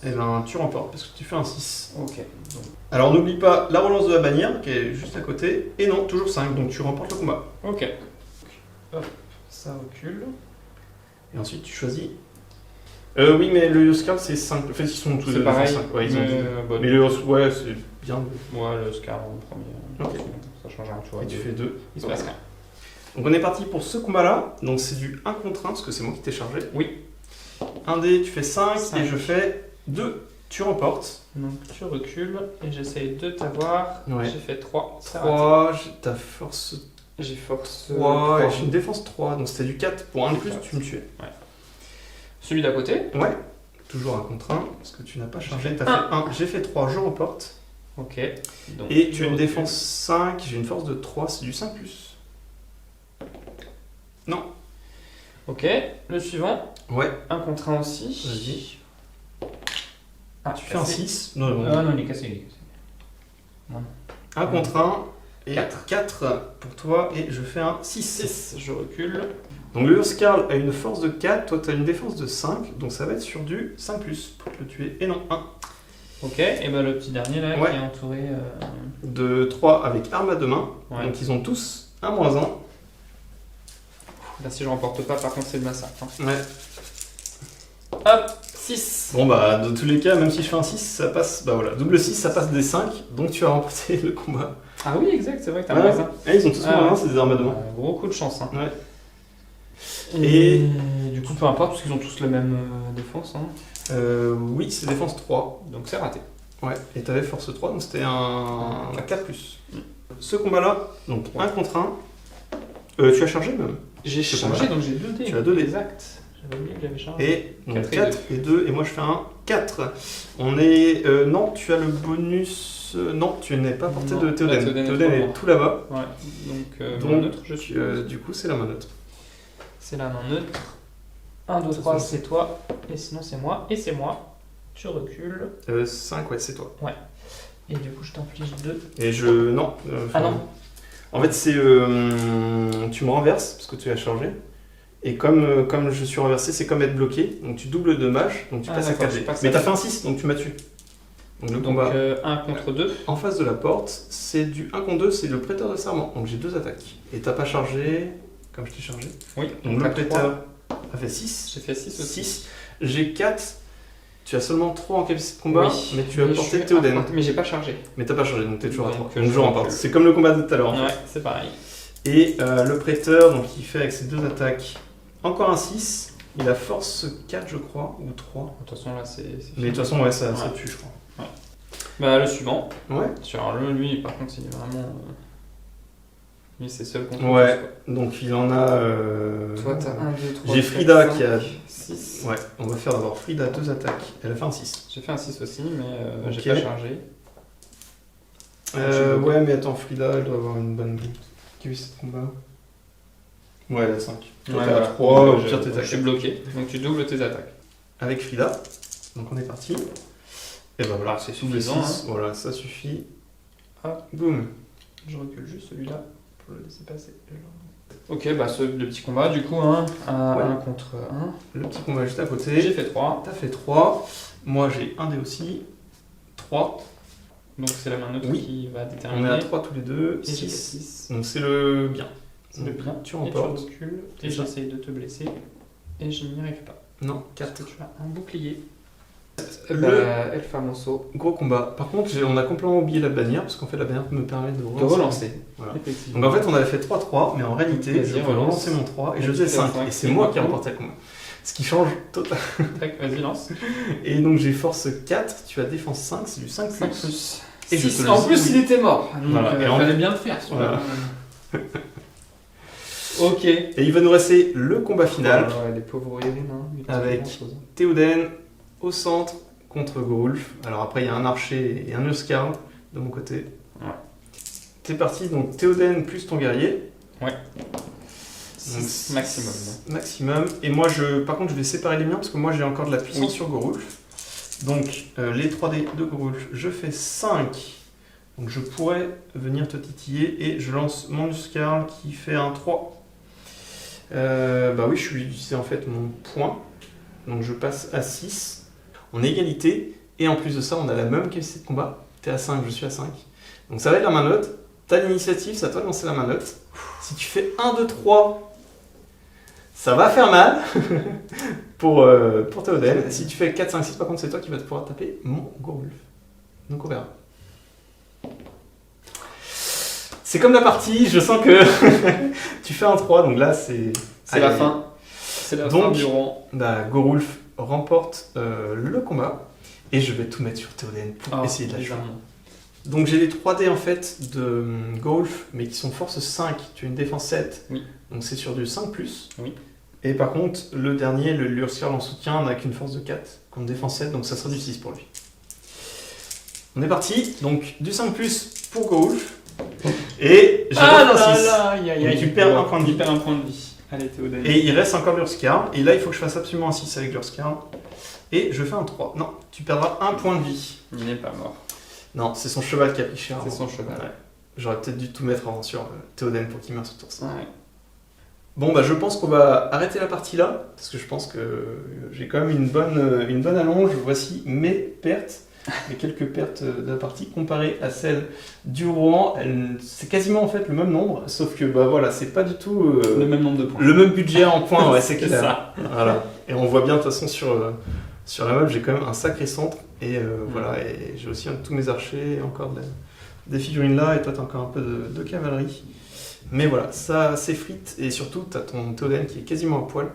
et ben tu remportes parce que tu fais un 6. Ok. Donc. Alors n'oublie pas la relance de la bannière qui est juste à côté, et non, toujours 5, donc tu remportes le combat. Ok. Hop, ça recule. Et ensuite tu choisis. Oui, mais le Euskar c'est 5. En fait, ils sont tous c'est pareil. 5. Ouais, ils ont bon. mais le ouais, c'est bien. Ouais, le Scar en premier. Ok. Ça change un tour. Et tu fais 2. Il se passe rien. Donc on est parti pour ce combat-là. Donc c'est du 1 contre 1, parce que c'est moi qui t'ai chargé. Oui. 1 dé, tu fais 5, 5. et je fais 2. Tu remportes. Donc tu recules, et j'essaye de t'avoir. Ouais. J'ai fait 3. 3, ta force J'ai force 3, et j'ai une défense 3, donc c'était du 4. Pour 1 de plus, tu me tuais. Ouais. Celui d'à côté. Ouais. Toujours 1 contre 1, parce que tu n'as pas chargé. T'as fait 1. J'ai fait 3, je remporte. Ok. Donc, Et tu as une défense 5, j'ai une force de 3, c'est du 5+. Non. Ok, le suivant. Ouais. 1 contre 1 aussi. Vas-y. Ah, Tu fais un 6. Non, non, il est cassé. 1 contre 1. Et 4. 4 pour toi, et je fais un 6. 6, je recule. Donc le Skarl a une force de 4, toi tu as une défense de 5, donc ça va être sur du 5+, pour te le tuer, et non 1. Ok, et ben le petit dernier là, Ouais. qui est entouré... De 3 avec arme à deux mains, Ouais. donc ils ont tous un -1. Là si je remporte pas, par contre c'est le massacre. Hein. Ouais. Hop, 6. Bon bah, dans tous les cas, même si je fais un 6, ça passe, bah voilà, double 6, ça passe des 5, donc tu as remporté le combat. Ah oui, exact, c'est vrai que t'as Ouais. raison. Ils ont tous Ah, -1, c'est des armes à deux mains. Gros coup de chance. Hein. Ouais. Et du coup, peu importe, parce qu'ils ont tous la même défense. Hein. Oui, c'est défense 3. Donc c'est raté. Ouais, et t'avais force 3, donc c'était un 4+. Ce combat-là, donc 1 contre 1, tu as chargé même. J'ai Ce chargé, combat-là. donc j'ai 2 dés. Tu as 2 dés. Exact. J'avais oublié que j'avais chargé. Et donc 4 et 4 et 2, et moi je fais un 4. On est. Non, tu as le bonus. Non, tu n'es pas porté Non, de Théoden. Théoden est Théoden trop est loin. tout là-bas. Ouais, donc Donc, main neutre, je suis. Du coup, c'est la main neutre. C'est la main neutre. 1, 2, 3, c'est toi. Et sinon, c'est moi. Et c'est moi. Tu recules. 5, ouais, c'est toi. Et du coup, je t'inflige 2. Et je. Non. Ah non. En fait, c'est. Tu me renverses, parce que tu as chargé. Et comme je suis renversé, c'est comme être bloqué. Donc tu doubles de mage, donc tu passes à d'accord, 4G. je passe Mais à t'as fait un 6, donc tu m'as tué. Donc le Donc combat 1 contre 2. en face de la porte, c'est du 1 contre 2, c'est le prêteur de serment. Donc j'ai 2 attaques. Et t'as pas chargé, comme je t'ai chargé. Oui, Donc t'as le prêteur a fait 6. J'ai fait 6 aussi. 6. J'ai 4. Tu as seulement 3 en capacité de combat, Oui, mais tu as mais porté je suis Théoden. Mais j'ai pas chargé. Mais t'as pas chargé, donc t'es toujours à 3. Donc, Donc je je remporte. recule. C'est comme le combat de tout à l'heure. En fait. Ouais, c'est pareil. Et le prêteur, donc il fait avec ses 2 attaques encore un 6. Il a force 4, je crois, ou 3. De toute façon, là, c'est. Mais de toute façon, ouais, ça Ouais. tue, je crois. Bah, le suivant. Ouais. Alors, lui, par contre, il est vraiment. Lui, c'est seul contre Ouais. tous, Donc il en a. quoi. Toi, t'as 1, 2, 3. J'ai Frida qui a. 6. Ouais, on va faire d'abord Frida 2 attaques. Elle a fait un 6. J'ai fait un 6 aussi, mais Ok. j'ai pas chargé. Ouais, mais attends, Frida, elle doit avoir une bonne. Qui a eu ce combat? Ouais, elle a 5. Toi, Ouais, t'es à voilà. 3, au je, pire, t'es à je suis 4. bloqué. Donc, tu doubles tes attaques. Avec Frida. Donc on est parti. Et ben voilà, c'est double suffisant. 6. Voilà, ça suffit. Hop. Boum. Je recule juste celui-là pour le laisser passer. Ok, bah le petit combat du coup, hein, un contre 1. Le petit combat juste à côté. J'ai fait 3. T'as fait 3. Moi j'ai un dé aussi. 3. Donc c'est la main neutre qui va déterminer. On est à 3 tous les deux. Et j'ai 6. 6. Donc c'est le bien. C'est le bien. Tu remportes. Et tu recules. Et j'essaye de te blesser. Et je n'y arrive pas. Non, Parce 4. que tu as un bouclier. Le El Famoso. gros combat. Par contre, on a complètement oublié la bannière, parce qu'en fait la bannière me permet de relancer. Voilà. Effectivement. Donc en fait on avait fait 3-3, mais en réalité Vas-y, je peux relance. relancer mon 3 et Et je tu faisais fais 5. 5. Et c'est moi qui ai remporté le combat. Ce qui change totalement. Tac, vas-y, lance. Et donc j'ai force 4, tu as défense 5, c'est du 5+. 5 plus. Et je te le En dis, plus, oui. il était mort. Donc, Voilà. Et il en- fallait bien le faire. Voilà. Ok. Et il va nous rester le combat final. Les pauvres Irène, hein, Avec Théoden au centre contre Gorulf. Alors après il y a un archer et un Uskarl de mon côté. Ouais. C'est parti, donc Théoden plus ton guerrier. Ouais. Donc, Maximum. Maximum. Et moi par contre je vais séparer les miens parce que moi j'ai encore de la puissance sur Gorulf. Donc les 3D de Gorulf, je fais 5. Donc je pourrais venir te titiller et je lance mon Uskarl qui fait un 3. Bah oui, c'est en fait mon point. Donc je passe à 6. On est égalité. Et en plus de ça, on a la même qualité de combat. T'es à 5, je suis à 5. Donc ça va être la main note. T'as l'initiative, c'est à toi de lancer la main note. Si tu fais 1, 2, 3, ça va faire mal pour Théoden. Si tu fais 4, 5, 6, par contre, c'est toi qui vas pouvoir taper mon Gorulf. Donc on verra. C'est comme la partie, je sens que tu fais un 3, donc là c'est... C'est la fin. C'est la fin du rang. Bah, Gorulf remporte le combat et je vais tout mettre sur Théoden pour essayer de la jouer. Donc j'ai les 3D en fait de Gorulf, mais qui sont force 5, tu as une défense 7, oui. Donc c'est sur du 5+. Oui. Et par contre, le dernier, le Lurskirl en soutien, n'a qu'une force de 4, contre défense 7, donc ça sera du 6 pour lui. On est parti, donc du 5+ pour Gorulf. Et j'ai un 6. Donc tu perds un point de vie. Tu perds un point de vie. Allez, Théoden. Et il reste encore Lurskirl. Et là, il faut que je fasse absolument un 6 avec Lurskirl. Et je fais un 3. Non, tu perdras un point de vie. Il n'est pas mort. Non, c'est son cheval qui a pris cher. C'est son cheval. Ouais. J'aurais peut-être dû tout mettre avant sur Théoden pour qu'il meure ce tour. Ouais. Bon, bah je pense qu'on va arrêter la partie là. Parce que je pense que j'ai quand même une bonne allonge. Voici mes pertes. Et quelques pertes de la partie comparées à celles du Rohan. C'est quasiment en fait le même nombre. Sauf que bah voilà, c'est pas du tout le même nombre de points. Le même budget en points, ouais, c'est clair. ça. Voilà. Et on voit bien de toute façon sur la map, j'ai quand même un sacré centre. Et voilà, et j'ai aussi tous mes archers et encore des figurines là. Et toi, t'as encore un peu de cavalerie. Mais voilà, ça s'effrite. Et surtout, t'as ton Théoden qui est quasiment à poil.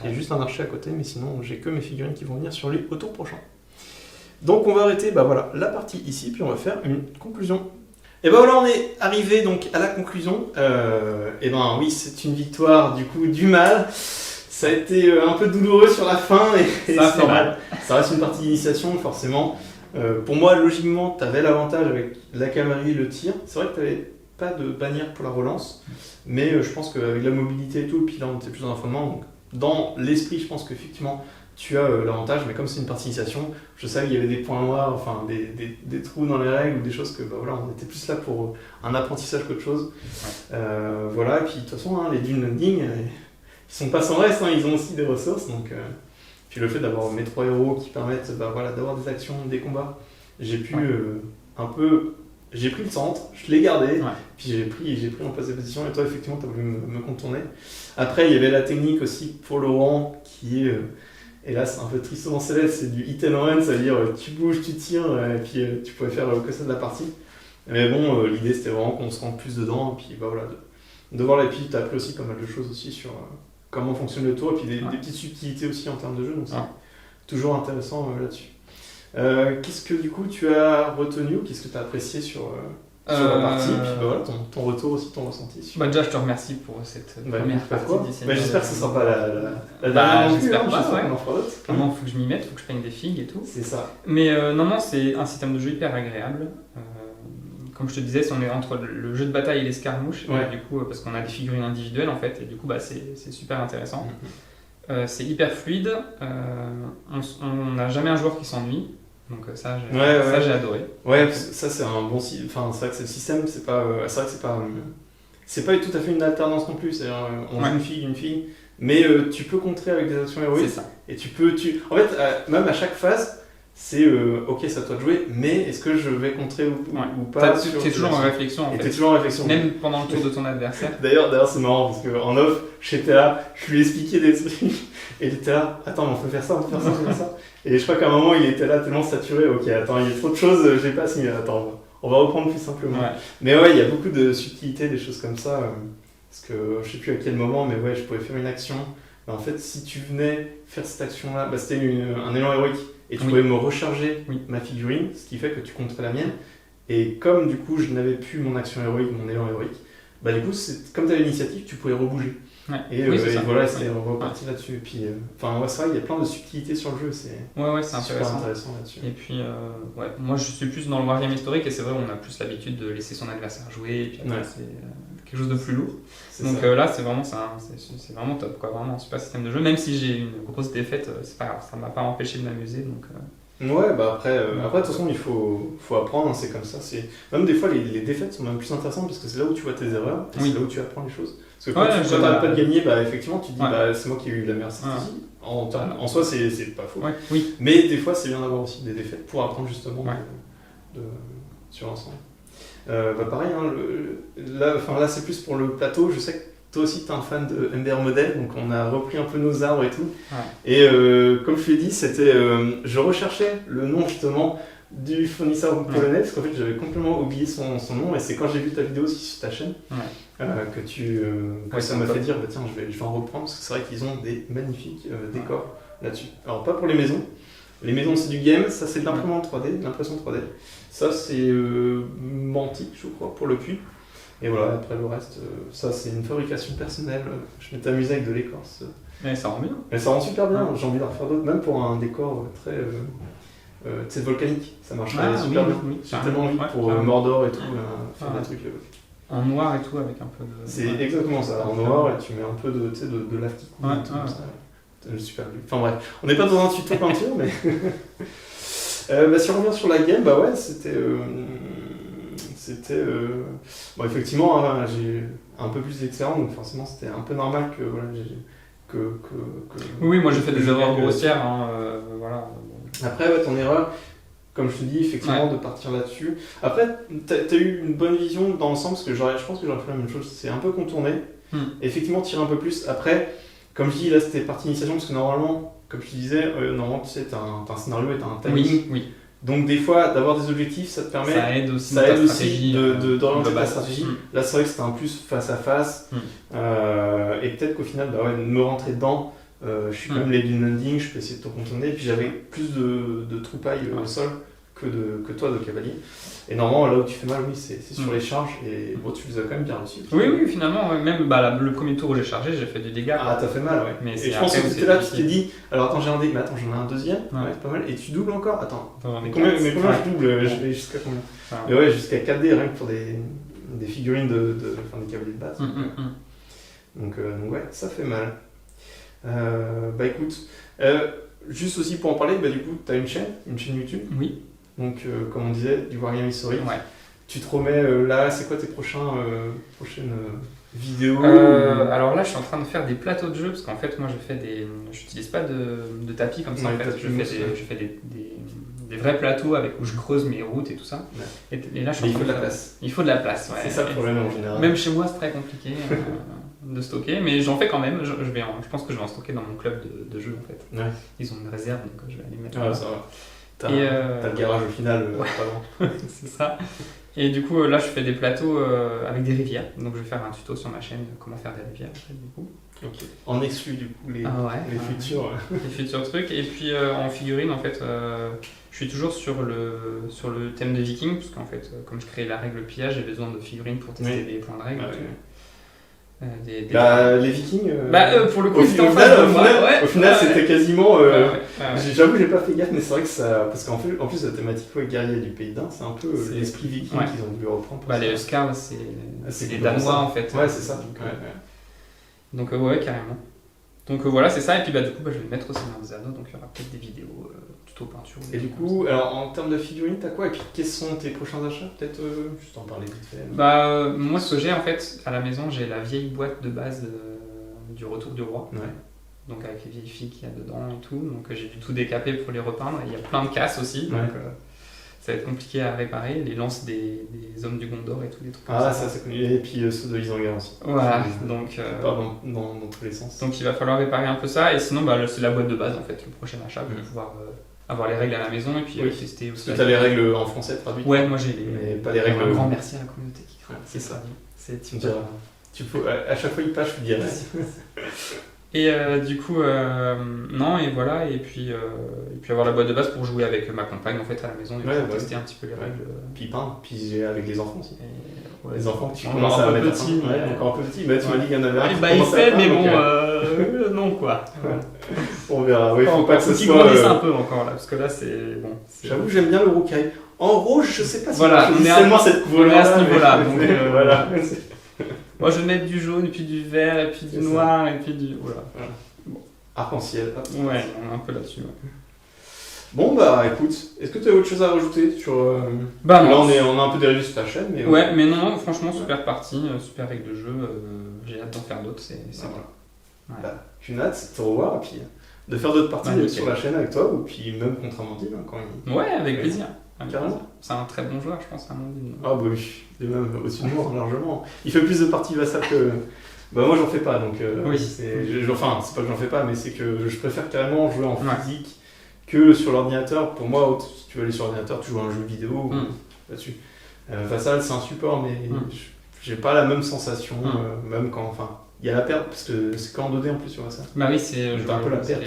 Il y a juste un archer à côté, mais sinon, j'ai que mes figurines qui vont venir sur lui au tour prochain. Donc on va arrêter la partie ici, puis on va faire une conclusion. Et ben voilà, on est arrivé donc à la conclusion. Et ben oui, c'est une victoire du coup du mal. Ça a été un peu douloureux sur la fin et ça c'est normal. Ça reste une partie d'initiation forcément. Pour moi, logiquement, tu avais l'avantage avec la cavalerie et le tir. C'est vrai que tu n'avais pas de bannière pour la relance, mais je pense qu'avec la mobilité et tout, puis là on était plus dans l'entraînement, donc dans l'esprit, je pense qu'effectivement tu as l'avantage, mais comme c'est une partie d'initiation, je savais qu'il y avait des points noirs, enfin des trous dans les règles ou des choses que voilà, on était plus là pour un apprentissage qu'autre chose. Voilà, et puis de toute façon, les dunes landing, ils sont pas sans reste, ils ont aussi des ressources, donc puis le fait d'avoir mes 3 héros qui permettent voilà, d'avoir des actions, des combats, j'ai pu j'ai pris le centre, je l'ai gardé, puis j'ai pris en place de position, et toi effectivement tu as voulu me contourner. Après il y avait la technique aussi pour le rang qui est et là, c'est un peu tristement célèbre, c'est du hit and run, ça veut dire tu bouges, tu tires, et puis tu pouvais faire que ça de la partie. Mais bon, l'idée c'était vraiment qu'on se rende plus dedans, et puis bah, voilà, de voir. Et puis tu as appris aussi pas mal de choses aussi sur comment fonctionne le tour, et puis des petites subtilités aussi en termes de jeu, donc c'est toujours intéressant là-dessus. Qu'est-ce que du coup tu as retenu, ou qu'est-ce que tu as apprécié sur la partie, et puis bah, voilà, ton retour aussi, ton ressenti. Bah déjà, je te remercie pour cette première partie d'ici. J'espère que ce sera pas la dernière. J'espère pas, on en fera d'autres. Maintenant, il faut que je m'y mette, il faut que je prenne des figues et tout. C'est ça. Mais non, c'est un système de jeu hyper agréable. Comme je te disais, on est entre le jeu de bataille et l'escarmouche, du coup, parce qu'on a des figurines individuelles en fait, et du coup, bah, c'est super intéressant. C'est hyper fluide, on n'a jamais un joueur qui s'ennuie. Donc ça, Ouais. j'ai adoré. Ouais, ça c'est un bon enfin c'est vrai que c'est le système, c'est vrai que c'est pas tout à fait une alternance non plus, c'est-à-dire on joue une fille, mais tu peux contrer avec des actions héroïques. C'est ça. Et en fait, même à chaque phase, c'est ok, c'est à toi de jouer, mais est-ce que je vais contrer ou pas? T'es toujours en réflexion en fait. T'es toujours en réflexion. Même pendant le tour de ton adversaire. D'ailleurs, c'est marrant parce qu'en off, j'étais là, je lui expliquais des trucs, et il était là, attends, mais on peut faire ça, on peut faire ça. Et je crois qu'à un moment, il était là tellement saturé, ok, attends, il y a trop de choses, j'ai pas signé, attends, on va reprendre plus simplement. Ouais. Mais ouais, il y a beaucoup de subtilités, des choses comme ça, parce que je sais plus à quel moment, mais ouais, je pouvais faire une action. Mais en fait, si tu venais faire cette action-là, c'était un élan héroïque. Et tu pouvais me recharger ma figurine, ce qui fait que tu contrais la mienne. Et comme du coup je n'avais plus mon action héroïque, mon élan héroïque, bah du coup comme tu avais l'initiative, tu pouvais rebouger. Ouais. Et voilà, c'était reparti là-dessus. Et puis, enfin c'est vrai, il y a plein de subtilités sur le jeu, c'est c'est super intéressant là-dessus. Et puis, moi je suis plus dans le wargame historique et c'est vrai, on a plus l'habitude de laisser son adversaire jouer et puis après, c'est quelque chose de plus lourd. Donc là, c'est vraiment top, quoi. Vraiment un super système de jeu. Même si j'ai une grosse défaite, c'est pas grave, ça m'a pas empêché de m'amuser. Donc, ouais, bah après, de toute façon, il faut apprendre, hein, c'est comme ça. Même des fois, les défaites sont même plus intéressantes parce que c'est là où tu vois tes erreurs et c'est là où tu apprends les choses. Parce que quand tu n'arrêtes pas de gagner, bah, effectivement, tu te dis c'est moi qui ai eu la meilleure stratégie. En soi, c'est pas faux. Mais des fois, c'est bien d'avoir aussi des défaites pour apprendre justement sur l'ensemble. Pareil, hein, là c'est plus pour le plateau. Je sais que toi aussi tu es un fan de MDR Model, donc on a repris un peu nos arbres et tout. Et comme je l'ai dit, je recherchais le nom justement du fournisseur polonais, parce qu'en fait j'avais complètement oublié son nom, et c'est quand j'ai vu ta vidéo aussi sur ta chaîne que ça m'a fait dire tiens, je vais en reprendre, parce que c'est vrai qu'ils ont des magnifiques décors là-dessus. Alors pas pour les maisons. Les maisons c'est du game, ça c'est de l'imprimante 3D, l'impression 3D. Ça c'est Mantic, je crois, pour le puits. Et voilà, après le reste, ça c'est une fabrication personnelle. Je m'étais amusé avec de l'écorce. Mais ça rend bien. Mais ça rend super bien, j'ai envie d'en refaire d'autres, même pour un décor très volcanique. Ça marcherait super bien. J'ai tellement envie pour Mordor et tout, faire des trucs. En noir et tout, avec un peu de. C'est exactement ça, en noir, et tu mets un peu de lave qui coule. Super vu. Enfin bref, on n'est pas dans un tuto peinture, mais. Si on revient sur la game, bah ouais, c'était. Bon, effectivement, hein, j'ai un peu plus d'expérience, donc forcément c'était un peu normal que. Voilà, oui, moi j'ai fait des erreurs grossières. Voilà. Après, ton erreur, comme je te dis, effectivement, de partir là-dessus. Après, t'as eu une bonne vision dans l'ensemble, parce que je pense que j'aurais fait la même chose, c'est un peu contourné. Effectivement, tirer un peu plus. Après, comme je dis, là c'était partie initiation, parce que normalement, comme je te disais, normalement tu sais, t'as un scénario et t'as un timing. Oui. Donc des fois, d'avoir des objectifs, ça te permet. Ça aide aussi d'orienter ta stratégie. Là, c'est vrai que c'était un plus face à face. Et peut-être qu'au final, me rentrer dedans, je suis quand même lady landing, je peux essayer de te contourner. Et puis j'avais plus de troupailles au sol que toi de cavalier. Et normalement, là où tu fais mal, oui, c'est sur les charges. Et bon, tu les as quand même bien reçus. Oui, finalement, même le premier tour où j'ai chargé, j'ai fait du dégât. Ah, t'as fait mal, ouais. Mais et je pense que c'était là, tu t'es dit, alors attends, j'ai un dé, mais attends, j'en ai un deuxième, c'est pas mal. Et tu doubles encore? Attends, combien je double? Je vais jusqu'à combien? Mais ouais, jusqu'à 4 dés, rien que pour des figurines des cavaliers de base. Donc ouais, ça fait mal. Bah écoute, juste aussi pour en parler, du coup, t'as une chaîne YouTube. Oui. Donc, comme on disait, du wargame historique. Tu te remets là, c'est quoi tes prochaines vidéos Alors là, je suis en train de faire des plateaux de jeux parce qu'en fait, moi, j'utilise pas de tapis comme ça. En fait, je fais des vrais plateaux où je creuse mes routes et tout ça. Et là, il faut de la place. Il faut de la place. C'est ça le problème en général. Même chez moi, c'est très compliqué de stocker, mais j'en fais quand même. Je pense que je vais en stocker dans mon club de jeux en fait. Ils ont une réserve, donc je vais aller mettre. Ça va. T'as le garage au final, pas loin. C'est ça. Et du coup, là, je fais des plateaux avec des rivières. Donc, je vais faire un tuto sur ma chaîne comment faire des rivières. Du coup. En exclu, du coup, les futurs. Les futurs trucs. Et puis, en figurine, en fait, je suis toujours sur le thème des Vikings. Parce qu'en fait, comme je crée la règle pillage, j'ai besoin de figurines pour tester des points de règle. Les Vikings. Pour le coup, au final, c'était quasiment. J'avoue, j'ai pas fait gaffe, mais c'est vrai que ça. Parce qu'en plus, la thématique guerrier du pays d'Inde, c'est un peu l'esprit viking qu'ils ont voulu reprendre. Les Huskars, c'est les Danois en fait. Ouais, c'est ça. Donc, ouais, carrément. Donc voilà, c'est ça. Et puis du coup, je vais le mettre au Seigneur des Anneaux. Donc il y aura peut-être des vidéos tuto peinture. Et du coup, alors en termes de figurines, t'as quoi? Et puis quels sont tes prochains achats? Peut-être juste en parler vite fait. Moi, ce que j'ai en fait à la maison, j'ai la vieille boîte de base du Retour du Roi. Ouais. Donc avec les vieilles filles qu'il y a dedans et tout. Donc j'ai dû tout décaper pour les repeindre. Il y a plein de casses aussi. Ouais. Donc ça va être compliqué à réparer. Les lances des hommes du Gondor et tout, des trucs comme ça. Ça c'est connu. Et puis ceux de Isengard aussi. Voilà, donc... dans tous les sens. Donc il va falloir réparer un peu ça. Et sinon, c'est la boîte de base en fait, le prochain achat pour pouvoir avoir les règles à la maison et puis tester aussi. Parce que t'as les règles en français traduites? Ouais, moi j'ai mais pas les règles. Un grand merci à la communauté qui crée. C'est ça. C'est tu peux, à chaque fois il passe, je dirais. Et du coup, non, et voilà, et puis avoir la boîte de base pour jouer avec ma compagne en fait à la maison et pour tester un petit peu les règles. Puis peindre, puis avec les enfants aussi. Les enfants qui commencent à mettre petit, encore un peu petit. Bah, tu m'as dit qu'il y en avait un. Il fait, mais bon, non quoi. On verra. Oui, faut pas que ce soit. Ils grandissent un peu encore là, parce que là c'est bon. J'avoue, j'aime bien le Rocaille. En rouge, je sais pas si voilà, on est seulement cette couleur-là. À ce niveau-là, donc voilà. Moi je vais mettre du jaune, et puis du vert, et puis du noir, et puis du. Voilà. Bon. Arc-en-ciel. Ouais, on est un peu là-dessus. Ouais. Bon bah écoute, est-ce que tu as autre chose à rajouter sur. Bah non. Là on a un peu dérivé sur ta chaîne, mais. Ouais, mais non, franchement, super partie, super règle de jeu. J'ai hâte d'en faire d'autres, c'est voilà. Ouais. Bah, une hâte, c'est de te revoir, et puis de faire d'autres parties sur la chaîne avec toi, ou puis même contre Amandine quand il. Ouais, avec plaisir. Carrément. C'est un très bon joueur, je pense, Amandine. Ah bah oui, et même au-dessus de moi, largement. Il fait plus de parties Vassal que. Bah moi j'en fais pas, donc. Oui. Enfin, c'est pas que j'en fais pas, mais c'est que je préfère carrément jouer en physique que sur l'ordinateur. Pour moi, si tu veux aller sur l'ordinateur, tu joues à un jeu vidéo là-dessus. Vassal, c'est un support, mais j'ai pas la même sensation, même quand. Enfin, il y a la perte, parce que c'est qu'en 2D en plus sur Vassal. Bah oui, c'est. T'as un peu la perte,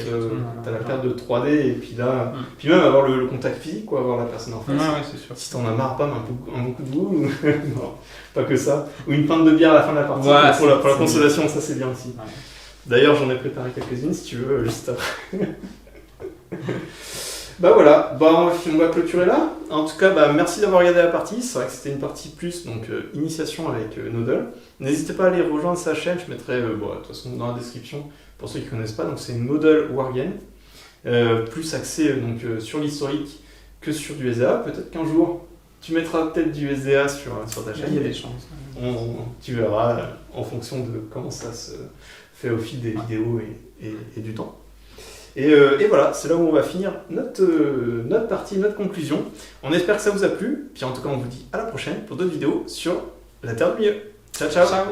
t'as la perte de 3D, et puis là. Puis même avoir le contact physique, quoi, avoir la personne en face. Ouais, c'est sûr. Si t'en as marre, pas un bon coup de boule, non, pas que ça. Ou une pinte de bière à la fin de la partie, pour la consolation, ça c'est bien aussi. Ouais. D'ailleurs, j'en ai préparé quelques-unes si tu veux, juste après. Bah voilà, on va clôturer là. En tout cas, merci d'avoir regardé la partie. C'est vrai que c'était une partie plus, donc initiation avec Noodle. N'hésitez pas à aller rejoindre sa chaîne, je mettrai de toute façon dans la description pour ceux qui ne connaissent pas. Donc c'est Noodle Wargame, plus axé sur l'historique que sur du SDA. Peut-être qu'un jour tu mettras peut-être du SDA sur ta chaîne. Il y a des chances. Tu verras en fonction de comment ça se fait au fil des vidéos et du temps. Et voilà, c'est là où on va finir notre partie, notre conclusion. On espère que ça vous a plu. Puis en tout cas, on vous dit à la prochaine pour d'autres vidéos sur la Terre du Milieu. Ciao, ciao. Ciao.